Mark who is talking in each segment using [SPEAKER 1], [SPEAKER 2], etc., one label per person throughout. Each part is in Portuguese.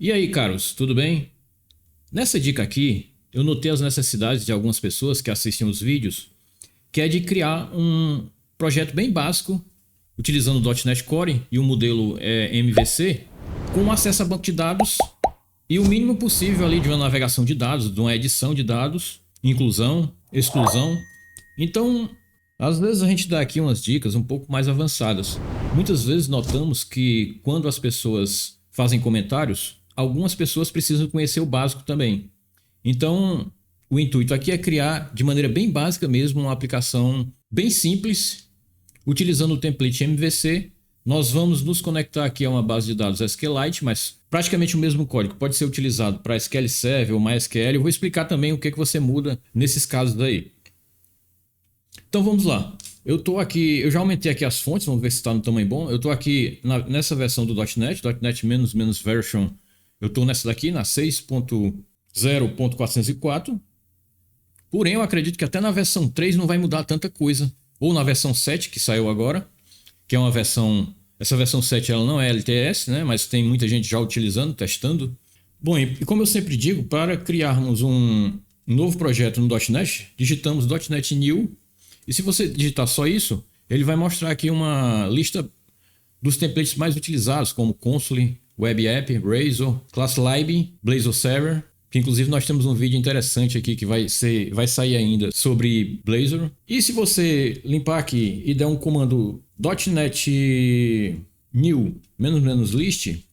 [SPEAKER 1] E aí, caros, tudo bem? Nessa dica aqui, eu notei as necessidades de algumas pessoas que assistem os vídeos, que é de criar um projeto bem básico, utilizando o .NET Core e o modelo MVC, com acesso a banco de dados e o mínimo possível ali de uma navegação de dados, de uma edição de dados, inclusão, exclusão. Então, às vezes a gente dá aqui umas dicas um pouco mais avançadas. Muitas vezes notamos que quando as pessoas fazem comentários, algumas pessoas precisam conhecer o básico também. Então, o intuito aqui é criar de maneira bem básica mesmo uma aplicação bem simples, utilizando o template MVC. Nós vamos nos conectar aqui a uma base de dados SQLite, mas praticamente o mesmo código pode ser utilizado para SQL Server ou MySQL. Eu vou explicar também o que você muda nesses casos daí. Então vamos lá. Eu já aumentei aqui as fontes, vamos ver se está no tamanho bom. Eu estou aqui nessa versão do .NET version. Eu estou nessa daqui, na 6.0.404. Porém, eu acredito que até na versão 3 não vai mudar tanta coisa. Ou na versão 7, que saiu agora, que é uma versão... Essa versão 7 ela não é LTS, né? Mas tem muita gente já utilizando, testando. Bom, e como eu sempre digo, para criarmos um novo projeto no .NET, digitamos .NET New. E se você digitar só isso, ele vai mostrar aqui uma lista dos templates mais utilizados, como Console, Web App, Razor, ClassLib, Blazor Server, que inclusive nós temos um vídeo interessante aqui que vai sair ainda sobre Blazor. E se você limpar aqui e der um comando .NET New -list,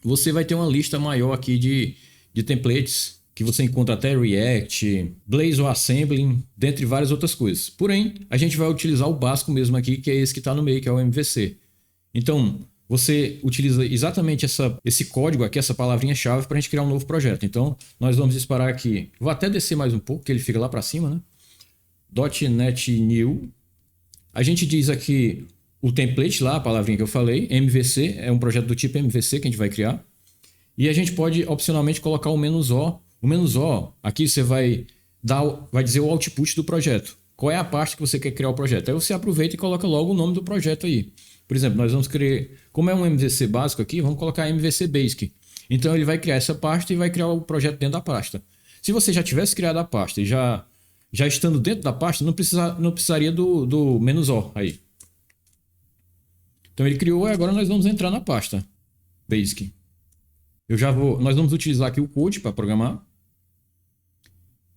[SPEAKER 1] você vai ter uma lista maior aqui de templates, que você encontra até React, Blazor Assembly, dentre várias outras coisas. Porém, a gente vai utilizar o básico mesmo aqui, que é esse que está no meio, que é o MVC. Então, você utiliza exatamente esse código aqui, essa palavrinha-chave, para a gente criar um novo projeto. Então, nós vamos disparar aqui. Vou até descer mais um pouco, que ele fica lá para cima, né? .NET New. A gente diz aqui o template lá, a palavrinha que eu falei, MVC, é um projeto do tipo MVC que a gente vai criar. E a gente pode, opcionalmente, colocar o "-o". O "-o", aqui você vai dizer o output do projeto. Qual é a parte que você quer criar o projeto? Aí você aproveita e coloca logo o nome do projeto aí. Por exemplo, nós vamos criar, como é um MVC básico aqui, vamos colocar MVC Basic. Então ele vai criar essa pasta e vai criar o projeto dentro da pasta. Se você já tivesse criado a pasta e já estando dentro da pasta, não precisaria do "-o" aí. Então ele criou e agora nós vamos entrar na pasta Basic. Nós vamos utilizar aqui o code para programar.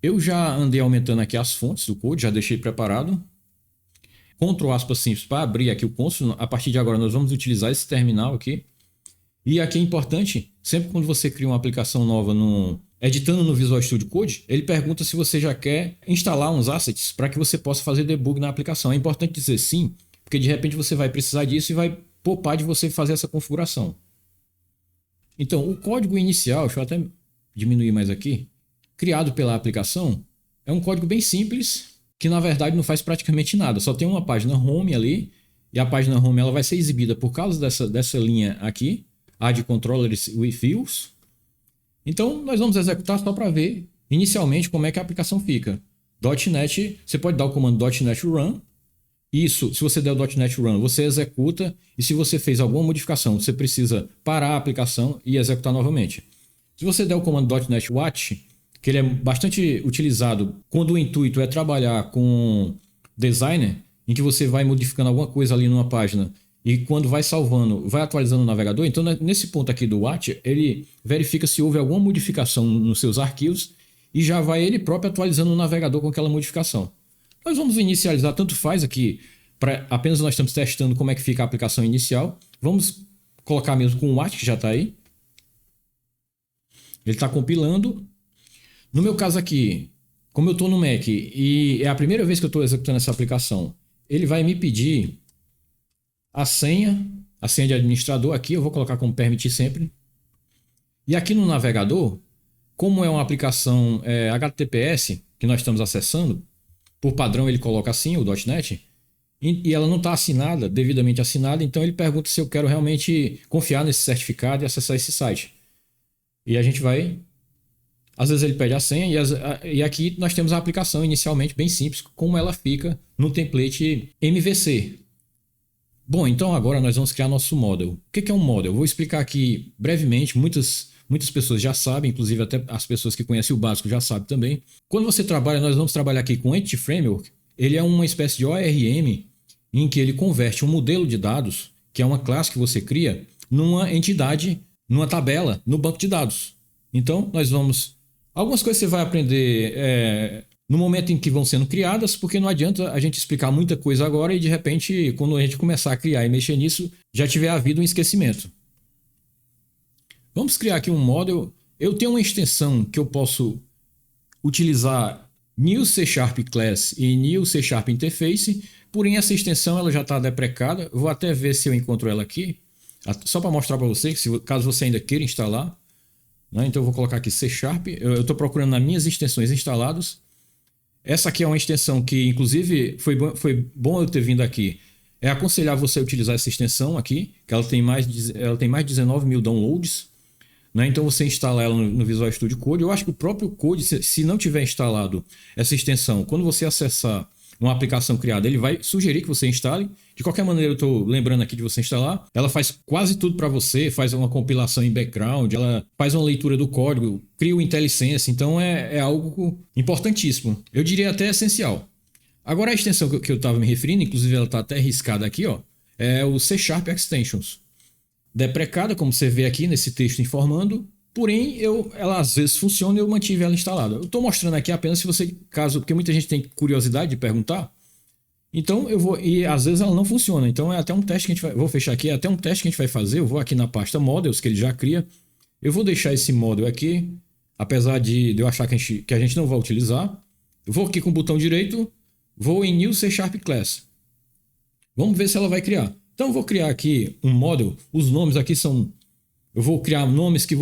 [SPEAKER 1] Eu já andei aumentando aqui as fontes do code, já deixei preparado. Ctrl aspas simples para abrir aqui o console. A partir de agora nós vamos utilizar esse terminal aqui. E aqui é importante, sempre quando você cria uma aplicação nova editando no Visual Studio Code, ele pergunta se você já quer instalar uns assets para que você possa fazer debug na aplicação. É importante dizer sim, porque de repente você vai precisar disso e vai poupar de você fazer essa configuração. Então, o código inicial, deixa eu até diminuir mais aqui, criado pela aplicação, é um código bem simples, que na verdade não faz praticamente nada. Só tem uma página home ali, e a página home ela vai ser exibida por causa dessa linha aqui, add controllers with views. Então, nós vamos executar só para ver inicialmente como é que a aplicação fica. .NET, você pode dar o comando .NET Run. Isso, se você der o .NET Run, você executa, e se você fez alguma modificação, você precisa parar a aplicação e executar novamente. Se você der o comando .NET Watch, que ele é bastante utilizado quando o intuito é trabalhar com designer, em que você vai modificando alguma coisa ali numa página, e quando vai salvando, vai atualizando o navegador, então nesse ponto aqui do Watch, ele verifica se houve alguma modificação nos seus arquivos, e já vai ele próprio atualizando o navegador com aquela modificação. Nós vamos inicializar, tanto faz aqui, apenas nós estamos testando como é que fica a aplicação inicial. Vamos colocar mesmo com o Watch, que já está aí. Ele está compilando. No meu caso aqui, como eu estou no Mac e é a primeira vez que eu estou executando essa aplicação, ele vai me pedir a senha de administrador aqui, eu vou colocar como permitir sempre. E aqui no navegador, como é uma aplicação HTTPS que nós estamos acessando, por padrão ele coloca assim, o .NET, e ela não está assinada, devidamente assinada, então ele pergunta se eu quero realmente confiar nesse certificado e acessar esse site. E a gente vai... Às vezes ele pede a senha e aqui nós temos a aplicação inicialmente bem simples, como ela fica no template MVC. Bom, então agora nós vamos criar nosso model. O que é um model? Eu vou explicar aqui brevemente. Muitas Muitas pessoas já sabem, inclusive até as pessoas que conhecem o básico já sabem também. Quando você trabalha, nós vamos trabalhar aqui com o Entity Framework. Ele é uma espécie de ORM em que ele converte um modelo de dados, que é uma classe que você cria, numa entidade, numa tabela, no banco de dados. Então, nós vamos... Algumas coisas você vai aprender no momento em que vão sendo criadas, porque não adianta a gente explicar muita coisa agora e, de repente, quando a gente começar a criar e mexer nisso, já tiver havido um esquecimento. Vamos criar aqui um model. Eu tenho uma extensão que eu posso utilizar New C# Class e New C# Interface, porém essa extensão ela já está deprecada. Vou até ver se eu encontro ela aqui, só para mostrar para você, caso você ainda queira instalar. Então eu vou colocar aqui C#. Eu estou procurando nas minhas extensões instaladas. Essa aqui é uma extensão que, inclusive, foi bom eu ter vindo aqui. É aconselhável você utilizar essa extensão aqui, que ela tem mais de 19 mil downloads. Então você instala ela no Visual Studio Code. Eu acho que o próprio Code, se não tiver instalado essa extensão, quando você acessar uma aplicação criada, ele vai sugerir que você instale. De qualquer maneira, eu estou lembrando aqui de você instalar. Ela faz quase tudo para você, faz uma compilação em background, ela faz uma leitura do código, cria o IntelliSense, então é algo importantíssimo. Eu diria até essencial. Agora a extensão que eu estava me referindo, inclusive ela está até riscada aqui, ó, é o C# Extensions. Deprecada, como você vê aqui nesse texto informando, porém ela às vezes funciona e eu mantive ela instalada. Eu estou mostrando aqui apenas se você, porque muita gente tem curiosidade de perguntar, então eu vou, e às vezes ela não funciona, então é até um teste que a gente vai, vou fechar aqui, é até um teste que a gente vai fazer. Eu vou aqui na pasta Models, que ele já cria, eu vou deixar esse model aqui, apesar de eu achar que a gente não vai utilizar. Eu vou aqui com o botão direito, vou em New C# Class, vamos ver se ela vai criar. Então eu vou criar aqui um model, os nomes aqui são... Eu vou criar nomes que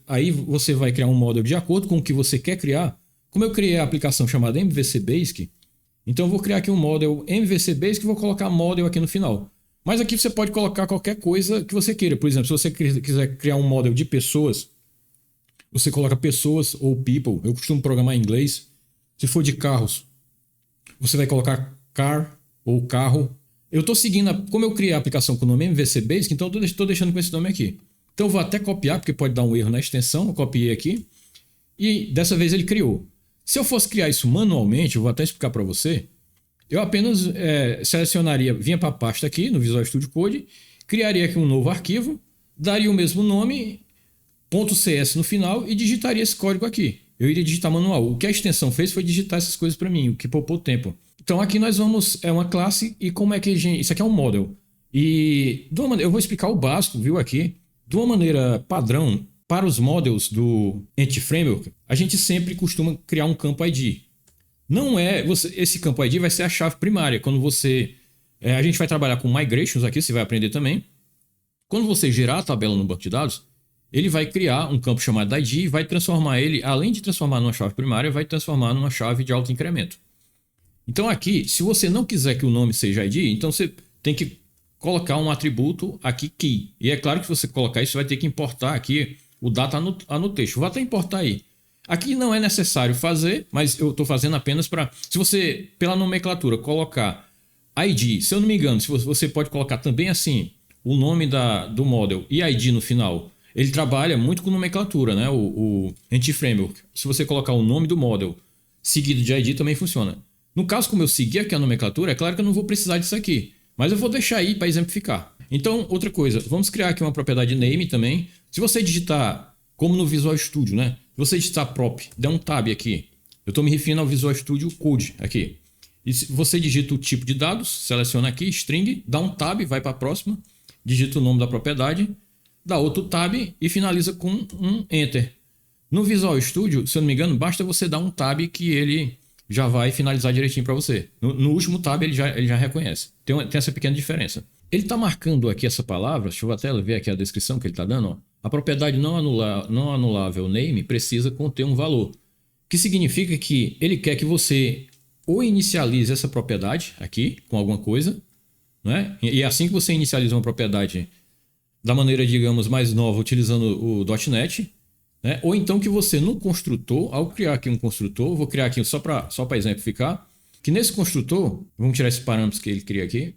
[SPEAKER 1] aí você vai criar um model de acordo com o que você quer criar. Como eu criei a aplicação chamada MVC Basic, então eu vou criar aqui um model MVC Basic e vou colocar model aqui no final. Mas aqui você pode colocar qualquer coisa que você queira. Por exemplo, se você quiser criar um model de pessoas, você coloca pessoas ou people. Eu costumo programar em inglês. Se for de carros, você vai colocar car ou carro. Eu estou seguindo, como eu criei a aplicação com o nome MVC Basic, então eu estou deixando com esse nome aqui. Então eu vou até copiar, porque pode dar um erro na extensão. Eu copiei aqui e dessa vez ele criou. Se eu fosse criar isso manualmente, eu vou até explicar para você, eu apenas selecionaria, vinha para a pasta aqui no Visual Studio Code, criaria aqui um novo arquivo, daria o mesmo nome, .cs no final e digitaria esse código aqui. Eu iria digitar manual. O que a extensão fez foi digitar essas coisas para mim, o que poupou tempo. Então aqui nós vamos, é uma classe e como é que a gente... Isso aqui é um model. E eu vou explicar o básico, viu, aqui. De uma maneira padrão, para os models do Entity Framework, a gente sempre costuma criar um campo ID. Não é... esse campo ID vai ser a chave primária. Quando você... a gente vai trabalhar com migrations aqui, você vai aprender também. Quando você gerar a tabela no banco de dados, ele vai criar um campo chamado ID e vai transformar ele, além de transformar numa chave primária, vai transformar numa chave de alto incremento. Então aqui, se você não quiser que o nome seja ID, então você tem que colocar um atributo aqui key. E é claro que se você colocar isso, você vai ter que importar aqui o data annotation. Vou até importar aí. Aqui não é necessário fazer, mas eu estou fazendo apenas para... Se você, pela nomenclatura, colocar ID, se eu não me engano, se você pode colocar também assim o nome do model e ID no final. Ele trabalha muito com nomenclatura, né? O Entity Framework. Se você colocar o nome do model seguido de ID também funciona. No caso, como eu segui aqui a nomenclatura, é claro que eu não vou precisar disso aqui. Mas eu vou deixar aí para exemplificar. Então, outra coisa, vamos criar aqui uma propriedade name também. Se você digitar, como no Visual Studio, né? Se você digitar prop, der um tab aqui. Eu estou me referindo ao Visual Studio Code aqui. E se você digita o tipo de dados, seleciona aqui, string, dá um tab, vai para a próxima, digita o nome da propriedade, dá outro tab e finaliza com um enter. No Visual Studio, se eu não me engano, basta você dar um tab que ele já vai finalizar direitinho para você. No último tab ele já reconhece. Tem essa pequena diferença. Ele está marcando aqui essa palavra, deixa eu até ver aqui a descrição que ele está dando. Ó. A propriedade não anulável name precisa conter um valor. Que significa que ele quer que você ou inicialize essa propriedade aqui com alguma coisa, né? E é assim que você inicializa uma propriedade da maneira, digamos, mais nova, utilizando o .NET, né? Ou então que você no construtor, ao criar aqui um construtor, vou criar aqui só para exemplificar, que nesse construtor, vamos tirar esses parâmetros que ele cria aqui,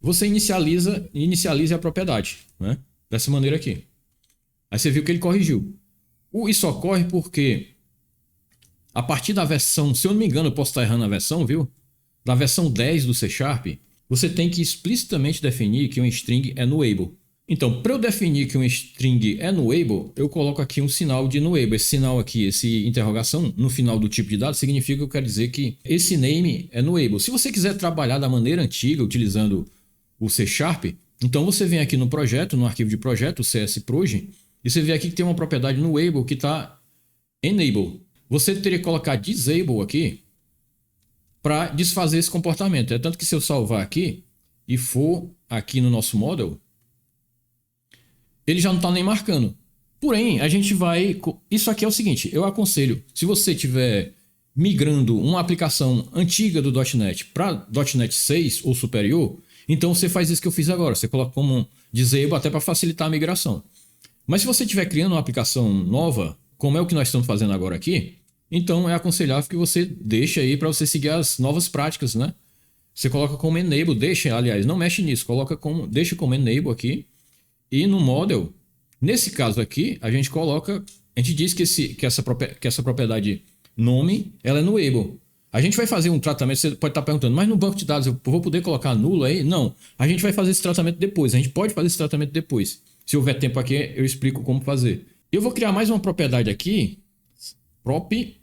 [SPEAKER 1] você inicialize a propriedade, né? Dessa maneira aqui. Aí você viu que ele corrigiu. Isso ocorre porque a partir da versão, se eu não me engano, eu posso estar errando a versão, viu? Da versão 10 do C Sharp, você tem que explicitamente definir que um string é nullable. Então, para eu definir que um string é nullable, eu coloco aqui um sinal de nullable. Esse sinal aqui, esse interrogação, no final do tipo de dado, significa que eu quero dizer que esse name é nullable. Se você quiser trabalhar da maneira antiga, utilizando o C Sharp, então você vem aqui no projeto, no arquivo de projeto, o csproj, e você vê aqui que tem uma propriedade nullable que está enable. Você teria que colocar disable aqui para desfazer esse comportamento. É tanto que se eu salvar aqui e for aqui no nosso model, ele já não está nem marcando. Porém, a gente vai... Isso aqui é o seguinte, eu aconselho, se você estiver migrando uma aplicação antiga do .NET para .NET 6 ou superior, então você faz isso que eu fiz agora, você coloca como disable até para facilitar a migração. Mas se você estiver criando uma aplicação nova, como é o que nós estamos fazendo agora aqui, então é aconselhável que você deixe aí para você seguir as novas práticas, né? Você coloca como enable, aliás, não mexe nisso, deixa como enable aqui. E no model, nesse caso aqui, a gente diz que essa propriedade nome, ela é nullable. A gente vai fazer um tratamento, você pode estar perguntando, mas no banco de dados eu vou poder colocar nulo aí? Não, a gente vai fazer esse tratamento depois, a gente pode fazer esse tratamento depois. Se houver tempo aqui, eu explico como fazer. Eu vou criar mais uma propriedade aqui, prop,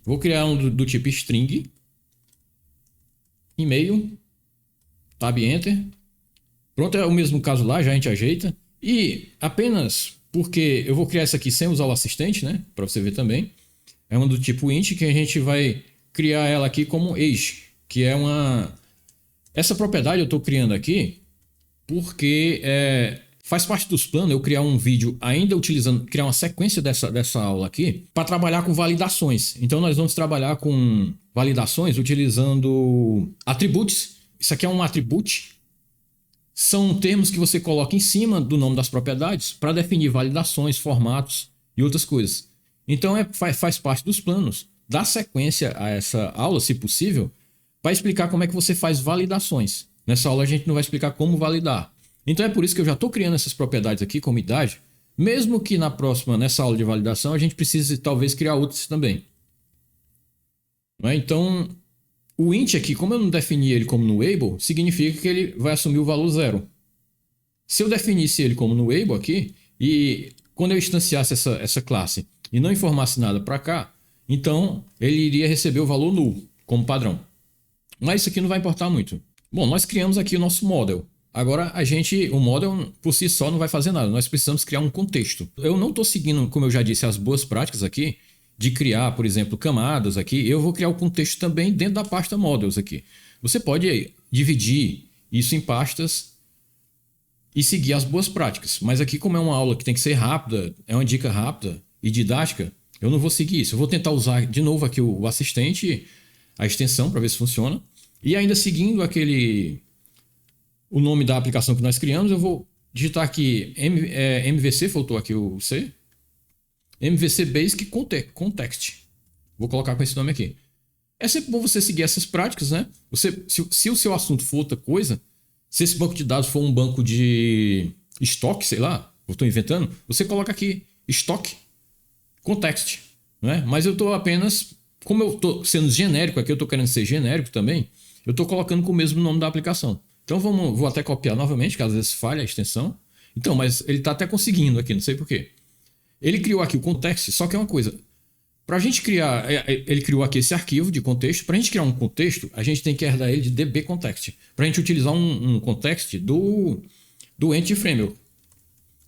[SPEAKER 1] vou criar um do tipo string, e-mail, tab enter. Pronto, é o mesmo caso lá, já a gente ajeita. E apenas porque eu vou criar essa aqui sem usar o assistente, né? Para você ver também. É uma do tipo int que a gente vai criar ela aqui como age, que é uma... Essa propriedade eu estou criando aqui porque faz parte dos planos eu criar um vídeo ainda criar uma sequência dessa aula aqui para trabalhar com validações. Então nós vamos trabalhar com validações utilizando attributes. Isso aqui é um attribute. São termos que você coloca em cima do nome das propriedades para definir validações, formatos e outras coisas. Então faz parte dos planos. Dar sequência a essa aula, se possível, para explicar como é que você faz validações. Nessa aula a gente não vai explicar como validar. Então é por isso que eu já estou criando essas propriedades aqui como idade, mesmo que nessa aula de validação, a gente precise talvez criar outras também. Então, o int aqui, como eu não defini ele como nullable, significa que ele vai assumir o valor 0. Se eu definisse ele como nullable aqui, e quando eu instanciasse essa classe e não informasse nada para cá, então ele iria receber o valor null como padrão. Mas isso aqui não vai importar muito. Bom, nós criamos aqui o nosso model. Agora o model por si só não vai fazer nada. Nós precisamos criar um contexto. Eu não estou seguindo, como eu já disse, as boas práticas aqui de criar, por exemplo, camadas aqui. Eu vou criar o contexto também dentro da pasta models aqui. Você pode dividir isso em pastas e seguir as boas práticas. Mas aqui, como é uma aula que tem que ser rápida, é uma dica rápida e didática, eu não vou seguir isso. Eu vou tentar usar de novo aqui o assistente, a extensão, para ver se funciona. E ainda seguindo o nome da aplicação que nós criamos, eu vou digitar aqui MVC, faltou aqui o C, MVC Basic Context. Vou colocar com esse nome aqui. É sempre bom você seguir essas práticas, né? Se o seu assunto for outra coisa, se esse banco de dados for um banco de estoque, sei lá, eu estou inventando, você coloca aqui estoque context, né? Mas eu estou apenas, como eu estou sendo genérico aqui, eu estou querendo ser genérico também, eu estou colocando com o mesmo nome da aplicação. Então vou até copiar novamente, que às vezes falha a extensão. Então, mas ele está até conseguindo aqui, não sei porquê. Ele criou aqui o context, só que é uma coisa. Para a gente criar, ele criou aqui esse arquivo de contexto. Para a gente criar um contexto, a gente tem que herdar ele de dbcontext. Para a gente utilizar um context do Entity Framework.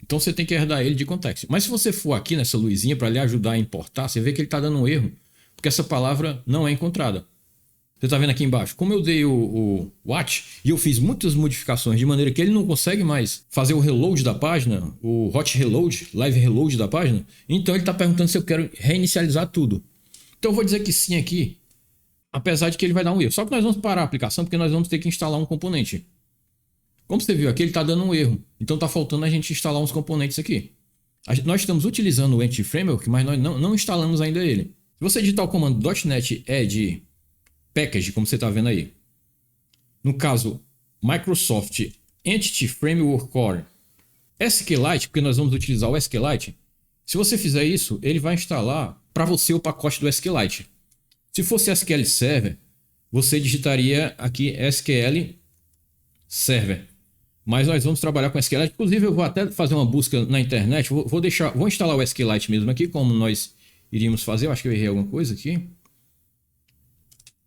[SPEAKER 1] Então você tem que herdar ele de context. Mas se você for aqui nessa luzinha para lhe ajudar a importar, você vê que ele está dando um erro, porque essa palavra não é encontrada. Você está vendo aqui embaixo? Como eu dei o watch e eu fiz muitas modificações de maneira que ele não consegue mais fazer o reload da página, o hot reload, live reload da página, então ele está perguntando se eu quero reinicializar tudo. Então eu vou dizer que sim aqui, apesar de que ele vai dar um erro. Só que nós vamos parar a aplicação porque nós vamos ter que instalar um componente. Como você viu aqui, ele está dando um erro. Então está faltando a gente instalar uns componentes aqui. Nós estamos utilizando o Entity Framework, mas nós não instalamos ainda ele. Se você digitar o comando .NET Add Package, como você está vendo aí. No caso, Microsoft Entity Framework Core SQLite, porque nós vamos utilizar o SQLite, se você fizer isso, ele vai instalar para você o pacote do SQLite. Se fosse SQL Server, você digitaria aqui SQL Server. Mas nós vamos trabalhar com SQLite. Inclusive, eu vou até fazer uma busca na internet. Vou instalar o SQLite mesmo aqui, como nós iríamos fazer. Eu acho que eu errei alguma coisa aqui.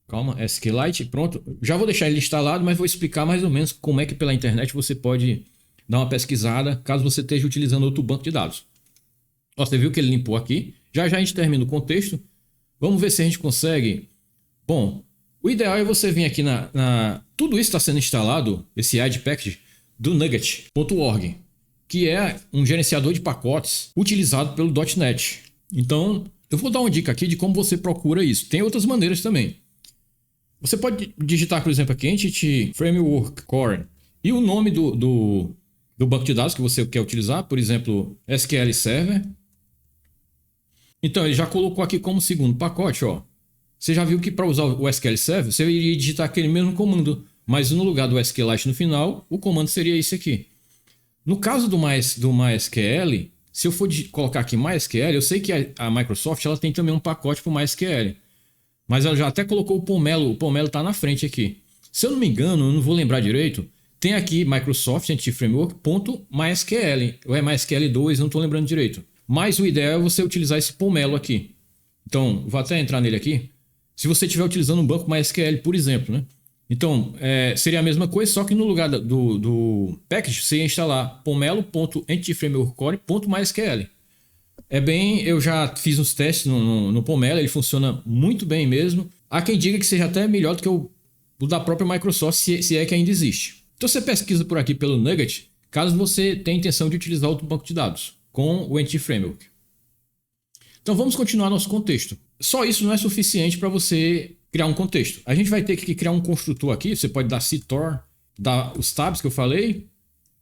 [SPEAKER 1] Calma, SQLite, pronto. Já vou deixar ele instalado, mas vou explicar mais ou menos como é que pela internet você pode dar uma pesquisada, caso você esteja utilizando outro banco de dados. Ó, você viu que ele limpou aqui. Já a gente termina o contexto. Vamos ver se a gente consegue. Bom, o ideal é você vir aqui tudo isso está sendo instalado, esse add package, do Nugget.org, que é um gerenciador de pacotes utilizado pelo .NET. Então, eu vou dar uma dica aqui de como você procura isso. Tem outras maneiras também. Você pode digitar, por exemplo, aqui Entity Framework Core e o nome do banco de dados que você quer utilizar, por exemplo, SQL Server. Então, ele já colocou aqui como segundo pacote, ó. Você já viu que para usar o SQL Server, você iria digitar aquele mesmo comando, mas no lugar do SQLite no final, o comando seria esse aqui. No caso do MySQL, se eu for colocar aqui MySQL, eu sei que a Microsoft ela tem também um pacote para o MySQL. Mas ela já até colocou o Pomelo está na frente aqui. Se eu não me engano, eu não vou lembrar direito, tem aqui Microsoft Entity Framework.mysql, ou é MySQL 2, não estou lembrando direito. Mas o ideal é você utilizar esse Pomelo aqui. Então, vou até entrar nele aqui. Se você estiver utilizando um banco MySQL, por exemplo, né? Então, seria a mesma coisa, só que no lugar do package, você ia instalar pomelo.entityframeworkcore.mysql. Eu já fiz uns testes no Pomelo, ele funciona muito bem mesmo. Há quem diga que seja até melhor do que o da própria Microsoft, se é que ainda existe. Então você pesquisa por aqui pelo Nugget, caso você tenha intenção de utilizar outro banco de dados com o Entity Framework. Então vamos continuar nosso contexto. Só isso não é suficiente para você criar um contexto. A gente vai ter que criar um construtor aqui. Você pode dar ctor, dar os tabs que eu falei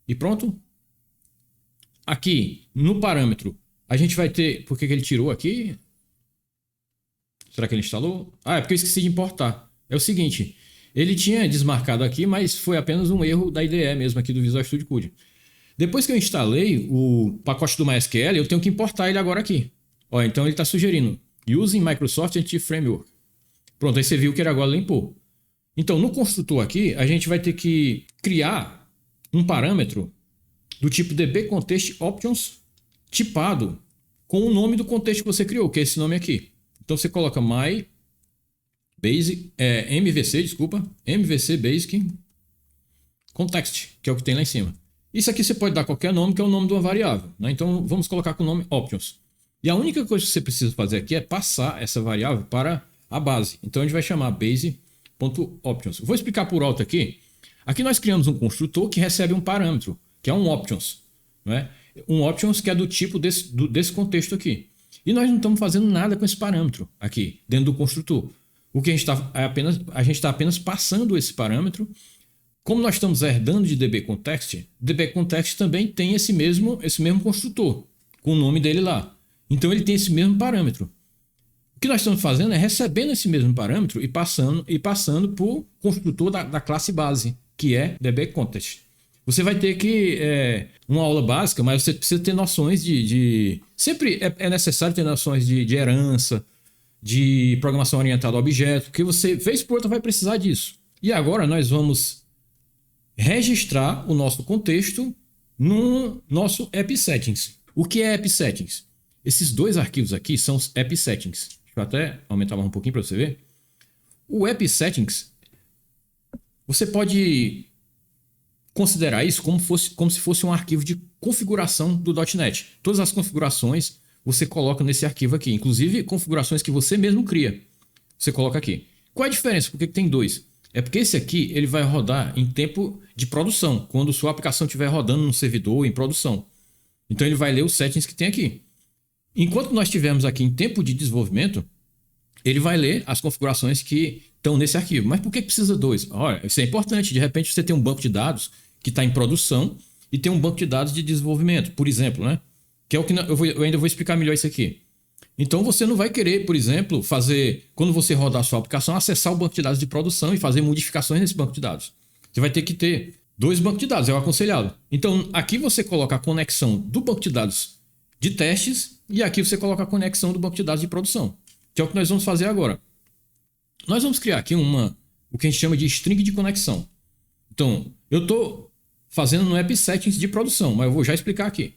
[SPEAKER 1] e pronto. Aqui no parâmetro a gente vai ter... Por que ele tirou aqui? Será que ele instalou? É porque eu esqueci de importar. É o seguinte, ele tinha desmarcado aqui, mas foi apenas um erro da IDE mesmo aqui do Visual Studio Code. Depois que eu instalei o pacote do MySQL, eu tenho que importar ele agora aqui. Ó, então ele está sugerindo Using Microsoft Entity Framework. Pronto, aí você viu que ele agora limpou. Então, no construtor aqui, a gente vai ter que criar um parâmetro do tipo dbContextOptions tipado com o nome do contexto que você criou, que é esse nome aqui. Então, você coloca MVC Basic Context, que é o que tem lá em cima. Isso aqui você pode dar qualquer nome, que é o nome de uma variável, né? Então, vamos colocar com o nome Options. E a única coisa que você precisa fazer aqui é passar essa variável para a base. Então a gente vai chamar base.options. Vou explicar por alto aqui. Aqui nós criamos um construtor que recebe um parâmetro, que é um options, né? Um options que é do tipo desse contexto aqui. E nós não estamos fazendo nada com esse parâmetro aqui dentro do construtor. O que a gente está apenas passando esse parâmetro. Como nós estamos herdando de dbContext também tem esse mesmo construtor com o nome dele lá. Então ele tem esse mesmo parâmetro. O que nós estamos fazendo é recebendo esse mesmo parâmetro e passando para o construtor da classe base, que é dbContext. Você vai ter que uma aula básica, mas você precisa ter noções sempre é necessário ter noções de herança, de programação orientada a objeto, porque você, vez por outra, vai precisar disso. E agora nós vamos registrar o nosso contexto no nosso app settings. O que é app settings? Esses dois arquivos aqui são os app settings. Deixa eu até aumentar mais um pouquinho para você ver. O app settings, você pode considerar isso como se fosse um arquivo de configuração do .NET. Todas as configurações você coloca nesse arquivo aqui, inclusive configurações que você mesmo cria. Você coloca aqui. Qual é a diferença? Por que tem dois? É porque esse aqui ele vai rodar em tempo de produção, quando sua aplicação estiver rodando no servidor em produção. Então ele vai ler os settings que tem aqui. Enquanto nós estivermos aqui em tempo de desenvolvimento, ele vai ler as configurações que estão nesse arquivo. Mas por que precisa dois? Olha, isso é importante. De repente você tem um banco de dados que está em produção e tem um banco de dados de desenvolvimento, por exemplo, né? Que é o que eu ainda vou explicar melhor isso aqui. Então você não vai querer, por exemplo, quando você rodar a sua aplicação, acessar o banco de dados de produção e fazer modificações nesse banco de dados. Você vai ter que ter Dois bancos de dados, é o aconselhado. Então, aqui você coloca a conexão do banco de dados de testes e aqui você coloca a conexão do banco de dados de produção, que é o que nós vamos fazer agora. Nós vamos criar aqui o que a gente chama de string de conexão. Então, eu estou fazendo no app settings de produção, mas eu vou já explicar aqui.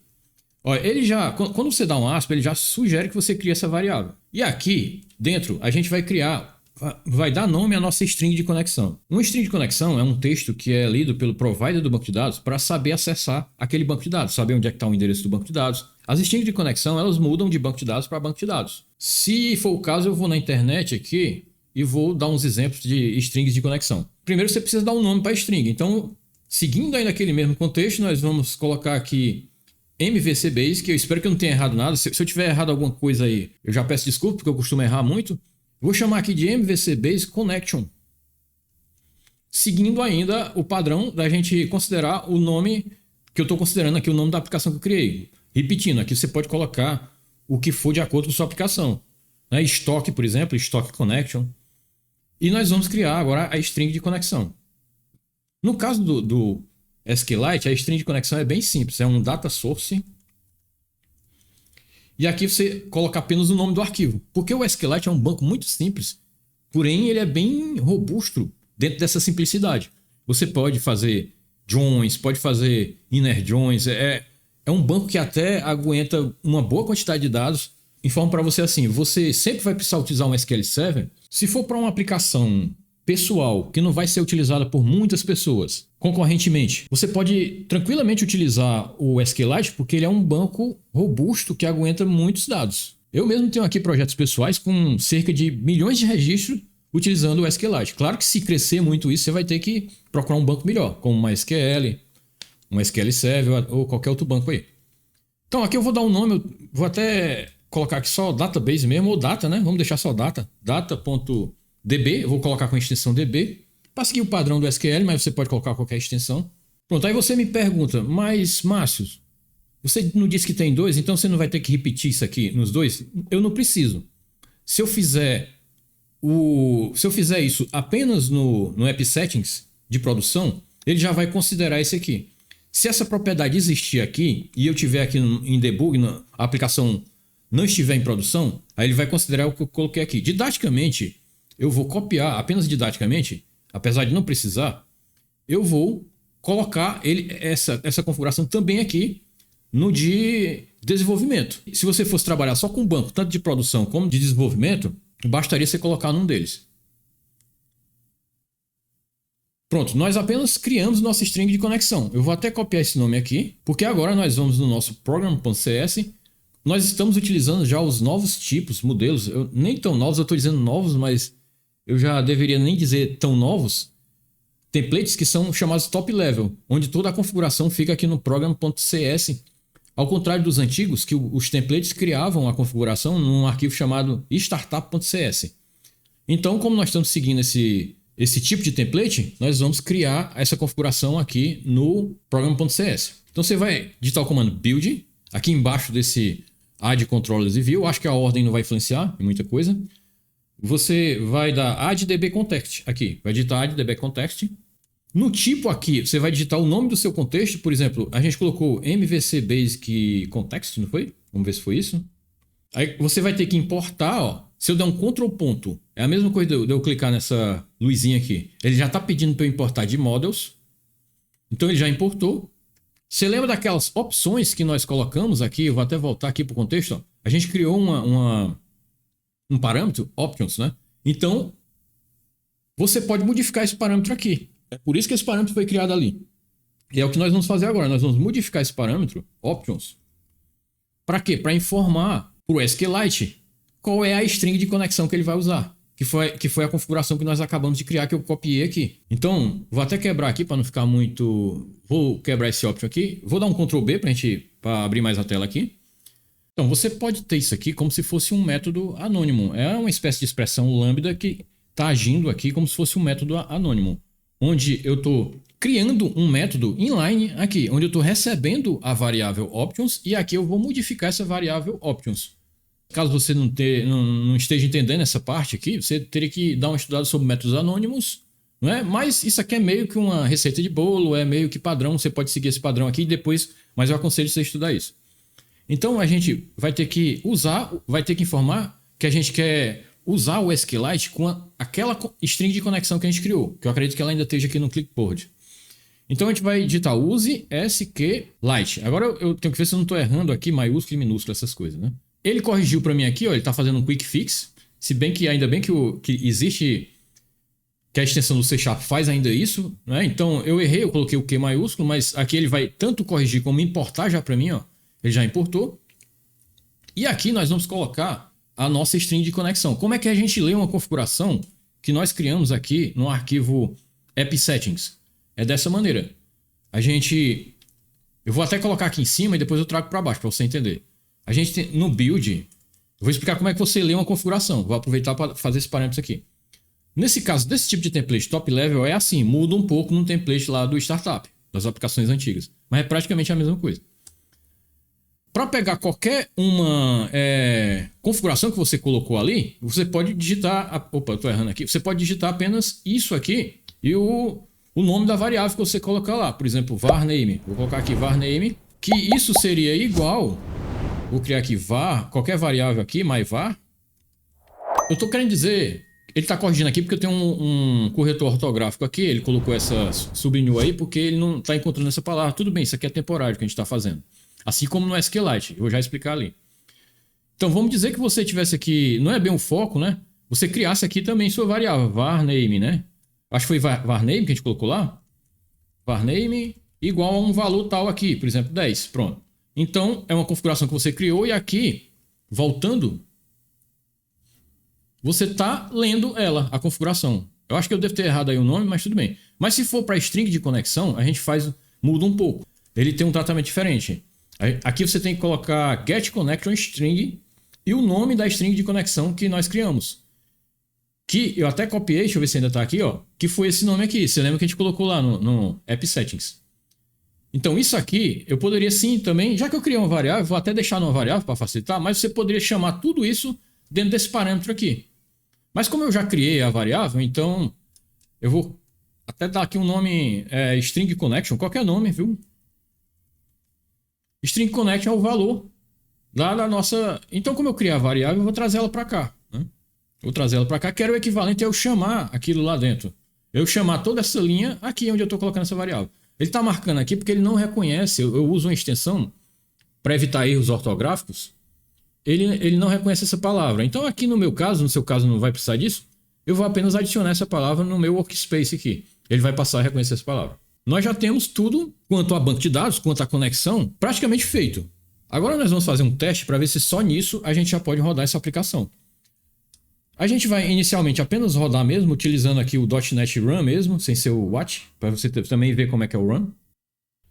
[SPEAKER 1] Olha, quando você dá um aspa, ele já sugere que você crie essa variável. E aqui dentro a gente vai dar nome à nossa string de conexão. Um string de conexão é um texto que é lido pelo provider do banco de dados para saber acessar aquele banco de dados, saber onde é que está o endereço do banco de dados. As strings de conexão, elas mudam de banco de dados para banco de dados. Se for o caso, eu vou na internet aqui e vou dar uns exemplos de strings de conexão. Primeiro você precisa dar um nome para a string. Então, seguindo aí naquele mesmo contexto, nós vamos colocar aqui MVC Base, que eu espero que eu não tenha errado nada. Se eu tiver errado alguma coisa aí, eu já peço desculpa, porque eu costumo errar muito. Vou chamar aqui de MVC Base Connection. Seguindo ainda o padrão da gente considerar o nome que eu estou considerando aqui, o nome da aplicação que eu criei. Repetindo, aqui você pode colocar o que for de acordo com a sua aplicação. Stock, por exemplo, Stock Connection. E nós vamos criar agora a string de conexão. No caso do SQLite, a string de conexão é bem simples. É um data source. E aqui você coloca apenas o nome do arquivo. Porque o SQLite é um banco muito simples. Porém, ele é bem robusto dentro dessa simplicidade. Você pode fazer joins, pode fazer inner joins. É um banco que até aguenta uma boa quantidade de dados. Informo para você assim, você sempre vai precisar utilizar um SQL Server. Se for para uma aplicação pessoal que não vai ser utilizada por muitas pessoas concorrentemente, você pode tranquilamente utilizar o SQLite porque ele é um banco robusto que aguenta muitos dados. Eu mesmo tenho aqui projetos pessoais com cerca de milhões de registros utilizando o SQLite. Claro que se crescer muito isso, você vai ter que procurar um banco melhor, como uma SQL, um SQL Server ou qualquer outro banco aí. Então aqui eu vou dar um nome, eu vou até colocar aqui só database mesmo, ou data, né? Vamos deixar só data.db, eu vou colocar com a extensão db, para seguir o padrão do SQL, mas você pode colocar qualquer extensão. Pronto, aí você me pergunta, mas Márcio, você não disse que tem dois, então você não vai ter que repetir isso aqui nos dois? Eu não preciso. Se eu fizer isso apenas no app settings de produção, ele já vai considerar esse aqui. Se essa propriedade existir aqui e eu tiver aqui em debug, a aplicação não estiver em produção, aí ele vai considerar o que eu coloquei aqui. Didaticamente, eu vou copiar, apenas didaticamente, apesar de não precisar, eu vou colocar essa configuração também aqui no de desenvolvimento. Se você fosse trabalhar só com banco, tanto de produção como de desenvolvimento, bastaria você colocar num deles. Pronto, nós apenas criamos nossa string de conexão. Eu vou até copiar esse nome aqui, porque agora nós vamos no nosso program.cs. Nós estamos utilizando já os novos tipos, modelos, nem tão novos, eu estou dizendo novos, mas eu já deveria nem dizer tão novos, templates que são chamados top level, onde toda a configuração fica aqui no program.cs, ao contrário dos antigos, que os templates criavam a configuração num arquivo chamado startup.cs. Então, como nós estamos seguindo esse tipo de template, nós vamos criar essa configuração aqui no program.cs. Então você vai digitar o comando build, aqui embaixo desse add controllers e view, acho que a ordem não vai influenciar em muita coisa. Você vai dar add db context aqui, vai digitar add db context. No tipo aqui, você vai digitar o nome do seu contexto, por exemplo, a gente colocou MVC Basic Context, não foi? Vamos ver se foi isso. Aí você vai ter que importar, ó. Se eu der um Ctrl ponto, é a mesma coisa de eu clicar nessa luzinha aqui. Ele já está pedindo para eu importar de models. Então ele já importou. Você lembra daquelas opções que nós colocamos aqui? Eu vou até voltar aqui para o contexto. Ó. A gente criou um parâmetro, options, né? Então, você pode modificar esse parâmetro aqui. É por isso que esse parâmetro foi criado ali. E é o que nós vamos fazer agora. Nós vamos modificar esse parâmetro, options. Para quê? Para informar para o SQLite qual é a string de conexão que ele vai usar. Que foi a configuração que nós acabamos de criar, que eu copiei aqui. Então, vou até quebrar aqui para não ficar muito... Vou quebrar esse option aqui. Vou dar um Ctrl B para abrir mais a tela aqui. Então, você pode ter isso aqui como se fosse um método anônimo. É uma espécie de expressão lambda que está agindo aqui como se fosse um método anônimo. Onde eu estou criando um método inline aqui, onde eu estou recebendo a variável options e aqui eu vou modificar essa variável options. Caso você não esteja entendendo essa parte aqui, você teria que dar uma estudada sobre métodos anônimos não é? Mas isso aqui é meio que uma receita de bolo, é meio que padrão, você pode seguir esse padrão aqui depois, mas eu aconselho você a estudar isso. Então a gente vai ter que usar, vai ter que informar que a gente quer usar o SQLite com aquela string de conexão que a gente criou, que eu acredito que ela ainda esteja aqui no clipboard. Então a gente vai digitar use SQLite. Agora eu tenho que ver se eu não estou errando aqui, maiúsculo e minúsculo, essas coisas, né? Ele corrigiu para mim aqui, ó, ele está fazendo um quick fix, se bem que ainda bem que existe, que a extensão do C# faz ainda isso, né? Então eu errei, eu coloquei o Q maiúsculo, mas aqui ele vai tanto corrigir como importar já para mim, ó. Ele já importou. E aqui nós vamos colocar a nossa string de conexão. Como é que a gente lê uma configuração que nós criamos aqui no arquivo app-settings? É dessa maneira. Eu vou até colocar aqui em cima e depois eu trago para baixo para você entender. A gente tem no build, eu vou explicar como é que você lê uma configuração. Vou aproveitar para fazer esses parâmetros aqui. Nesse caso, desse tipo de template top level é assim, muda um pouco no template lá do startup, das aplicações antigas. Mas é praticamente a mesma coisa. Para pegar qualquer uma configuração que você colocou ali, você pode digitar... Opa, eu estou errando aqui. Você pode digitar apenas isso aqui e o nome da variável que você colocar lá. Por exemplo, varName. Vou colocar aqui varName, que isso seria igual... Vou criar aqui var, qualquer variável aqui, myvar. Eu estou querendo dizer... Ele está corrigindo aqui porque eu tenho um corretor ortográfico aqui. Ele colocou essa sublinhou aí porque ele não está encontrando essa palavra. Tudo bem, isso aqui é temporário que a gente está fazendo. Assim como no SQLite, eu vou já explicar ali. Então vamos dizer que você tivesse aqui, não é bem o foco, né? Você criasse aqui também sua variável, varName, né? Acho que foi varName que a gente colocou lá. varName igual a um valor tal aqui, por exemplo, 10. Pronto. Então é uma configuração que você criou e aqui, voltando, você está lendo ela, a configuração. Eu acho que eu devo ter errado aí o nome, mas tudo bem. Mas se for para string de conexão, a gente muda um pouco. Ele tem um tratamento diferente. Aqui você tem que colocar getConnectionString e o nome da string de conexão que nós criamos. Que eu até copiei, deixa eu ver se ainda está aqui, ó. Que foi esse nome aqui. Você lembra que a gente colocou lá no App Settings. Então isso aqui, eu poderia sim também, já que eu criei uma variável, vou até deixar numa variável para facilitar, mas você poderia chamar tudo isso dentro desse parâmetro aqui. Mas como eu já criei a variável, então eu vou até dar aqui um nome string connection, qualquer nome, viu? String connection é o valor lá da nossa... Então, como eu criei a variável, eu vou trazer ela para cá, né? Vou trazer ela para cá, que era o equivalente a eu chamar aquilo lá dentro. Eu chamar toda essa linha aqui onde eu estou colocando essa variável. Ele está marcando aqui porque ele não reconhece. Eu uso uma extensão para evitar erros ortográficos. Ele não reconhece essa palavra. Então, aqui no meu caso, no seu caso não vai precisar disso, eu vou apenas adicionar essa palavra no meu workspace aqui. Ele vai passar a reconhecer essa palavra. Nós já temos tudo quanto a banco de dados, quanto à conexão, praticamente feito. Agora nós vamos fazer um teste para ver se só nisso a gente já pode rodar essa aplicação. A gente vai inicialmente apenas rodar mesmo, utilizando aqui o .NET Run mesmo, sem ser o Watch, para você também ver como é que é o Run.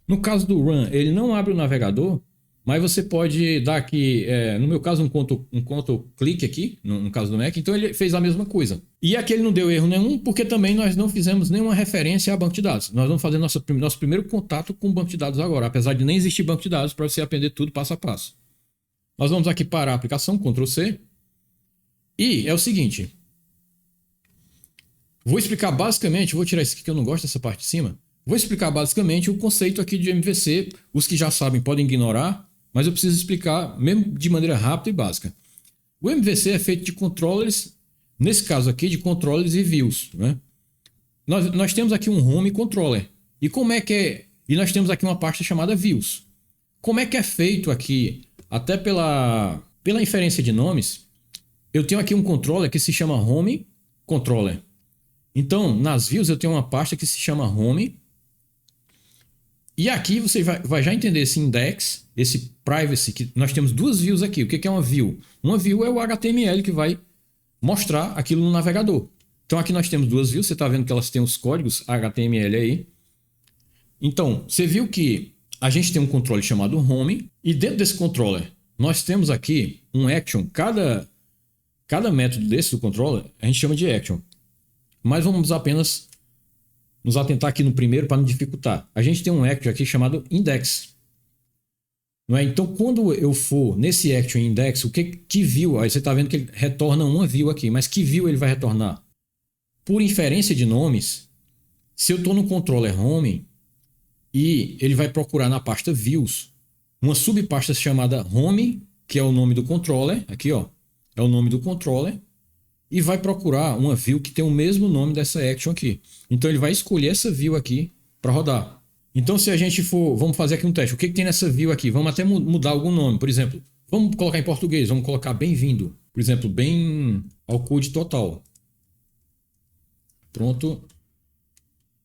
[SPEAKER 1] No caso do Run, ele não abre o navegador, mas você pode dar aqui, no meu caso, um control click aqui, no caso do Mac, então ele fez a mesma coisa. E aqui ele não deu erro nenhum, porque também nós não fizemos nenhuma referência a banco de dados. Nós vamos fazer nosso primeiro contato com o banco de dados agora, apesar de nem existir banco de dados para você aprender tudo passo a passo. Nós vamos aqui parar a aplicação, Ctrl C. E é o seguinte, vou explicar basicamente, vou tirar isso aqui que eu não gosto dessa parte de cima. Vou explicar basicamente o conceito aqui de MVC, os que já sabem podem ignorar, mas eu preciso explicar mesmo de maneira rápida e básica. O MVC é feito de controllers, nesse caso aqui de controllers e views, né? Nós temos aqui um home controller. E como é que é? E nós temos aqui uma pasta chamada views. Como é que é feito aqui, até pela inferência de nomes, eu tenho aqui um controller que se chama home controller. Então, nas views eu tenho uma pasta que se chama home. E aqui você vai já entender esse index, esse privacy, que nós temos duas views aqui. O que é uma view? Uma view é o HTML que vai mostrar aquilo no navegador. Então aqui nós temos duas views, você está vendo que elas têm os códigos HTML aí. Então, você viu que a gente tem um controle chamado home, e dentro desse controller nós temos aqui um action. Cada método desse do controller a gente chama de action. Mas vamos apenas nos atentar aqui no primeiro para não dificultar. A gente tem um action aqui chamado index. Não é? Então, quando eu for nesse action index, que view? Aí você está vendo que ele retorna uma view aqui. Mas que view ele vai retornar? Por inferência de nomes, Se eu estou no controller home e ele vai procurar na pasta views uma subpasta chamada home, que é o nome do controller, aqui ó, é o nome do controller, e vai procurar uma view que tem o mesmo nome dessa action aqui. Então ele vai escolher essa view aqui para rodar. Então se a gente for, vamos fazer aqui um teste, o que tem nessa view aqui? Vamos até mudar algum nome, por exemplo, vamos colocar em português, vamos colocar bem-vindo, por exemplo, bem ao code total. Pronto.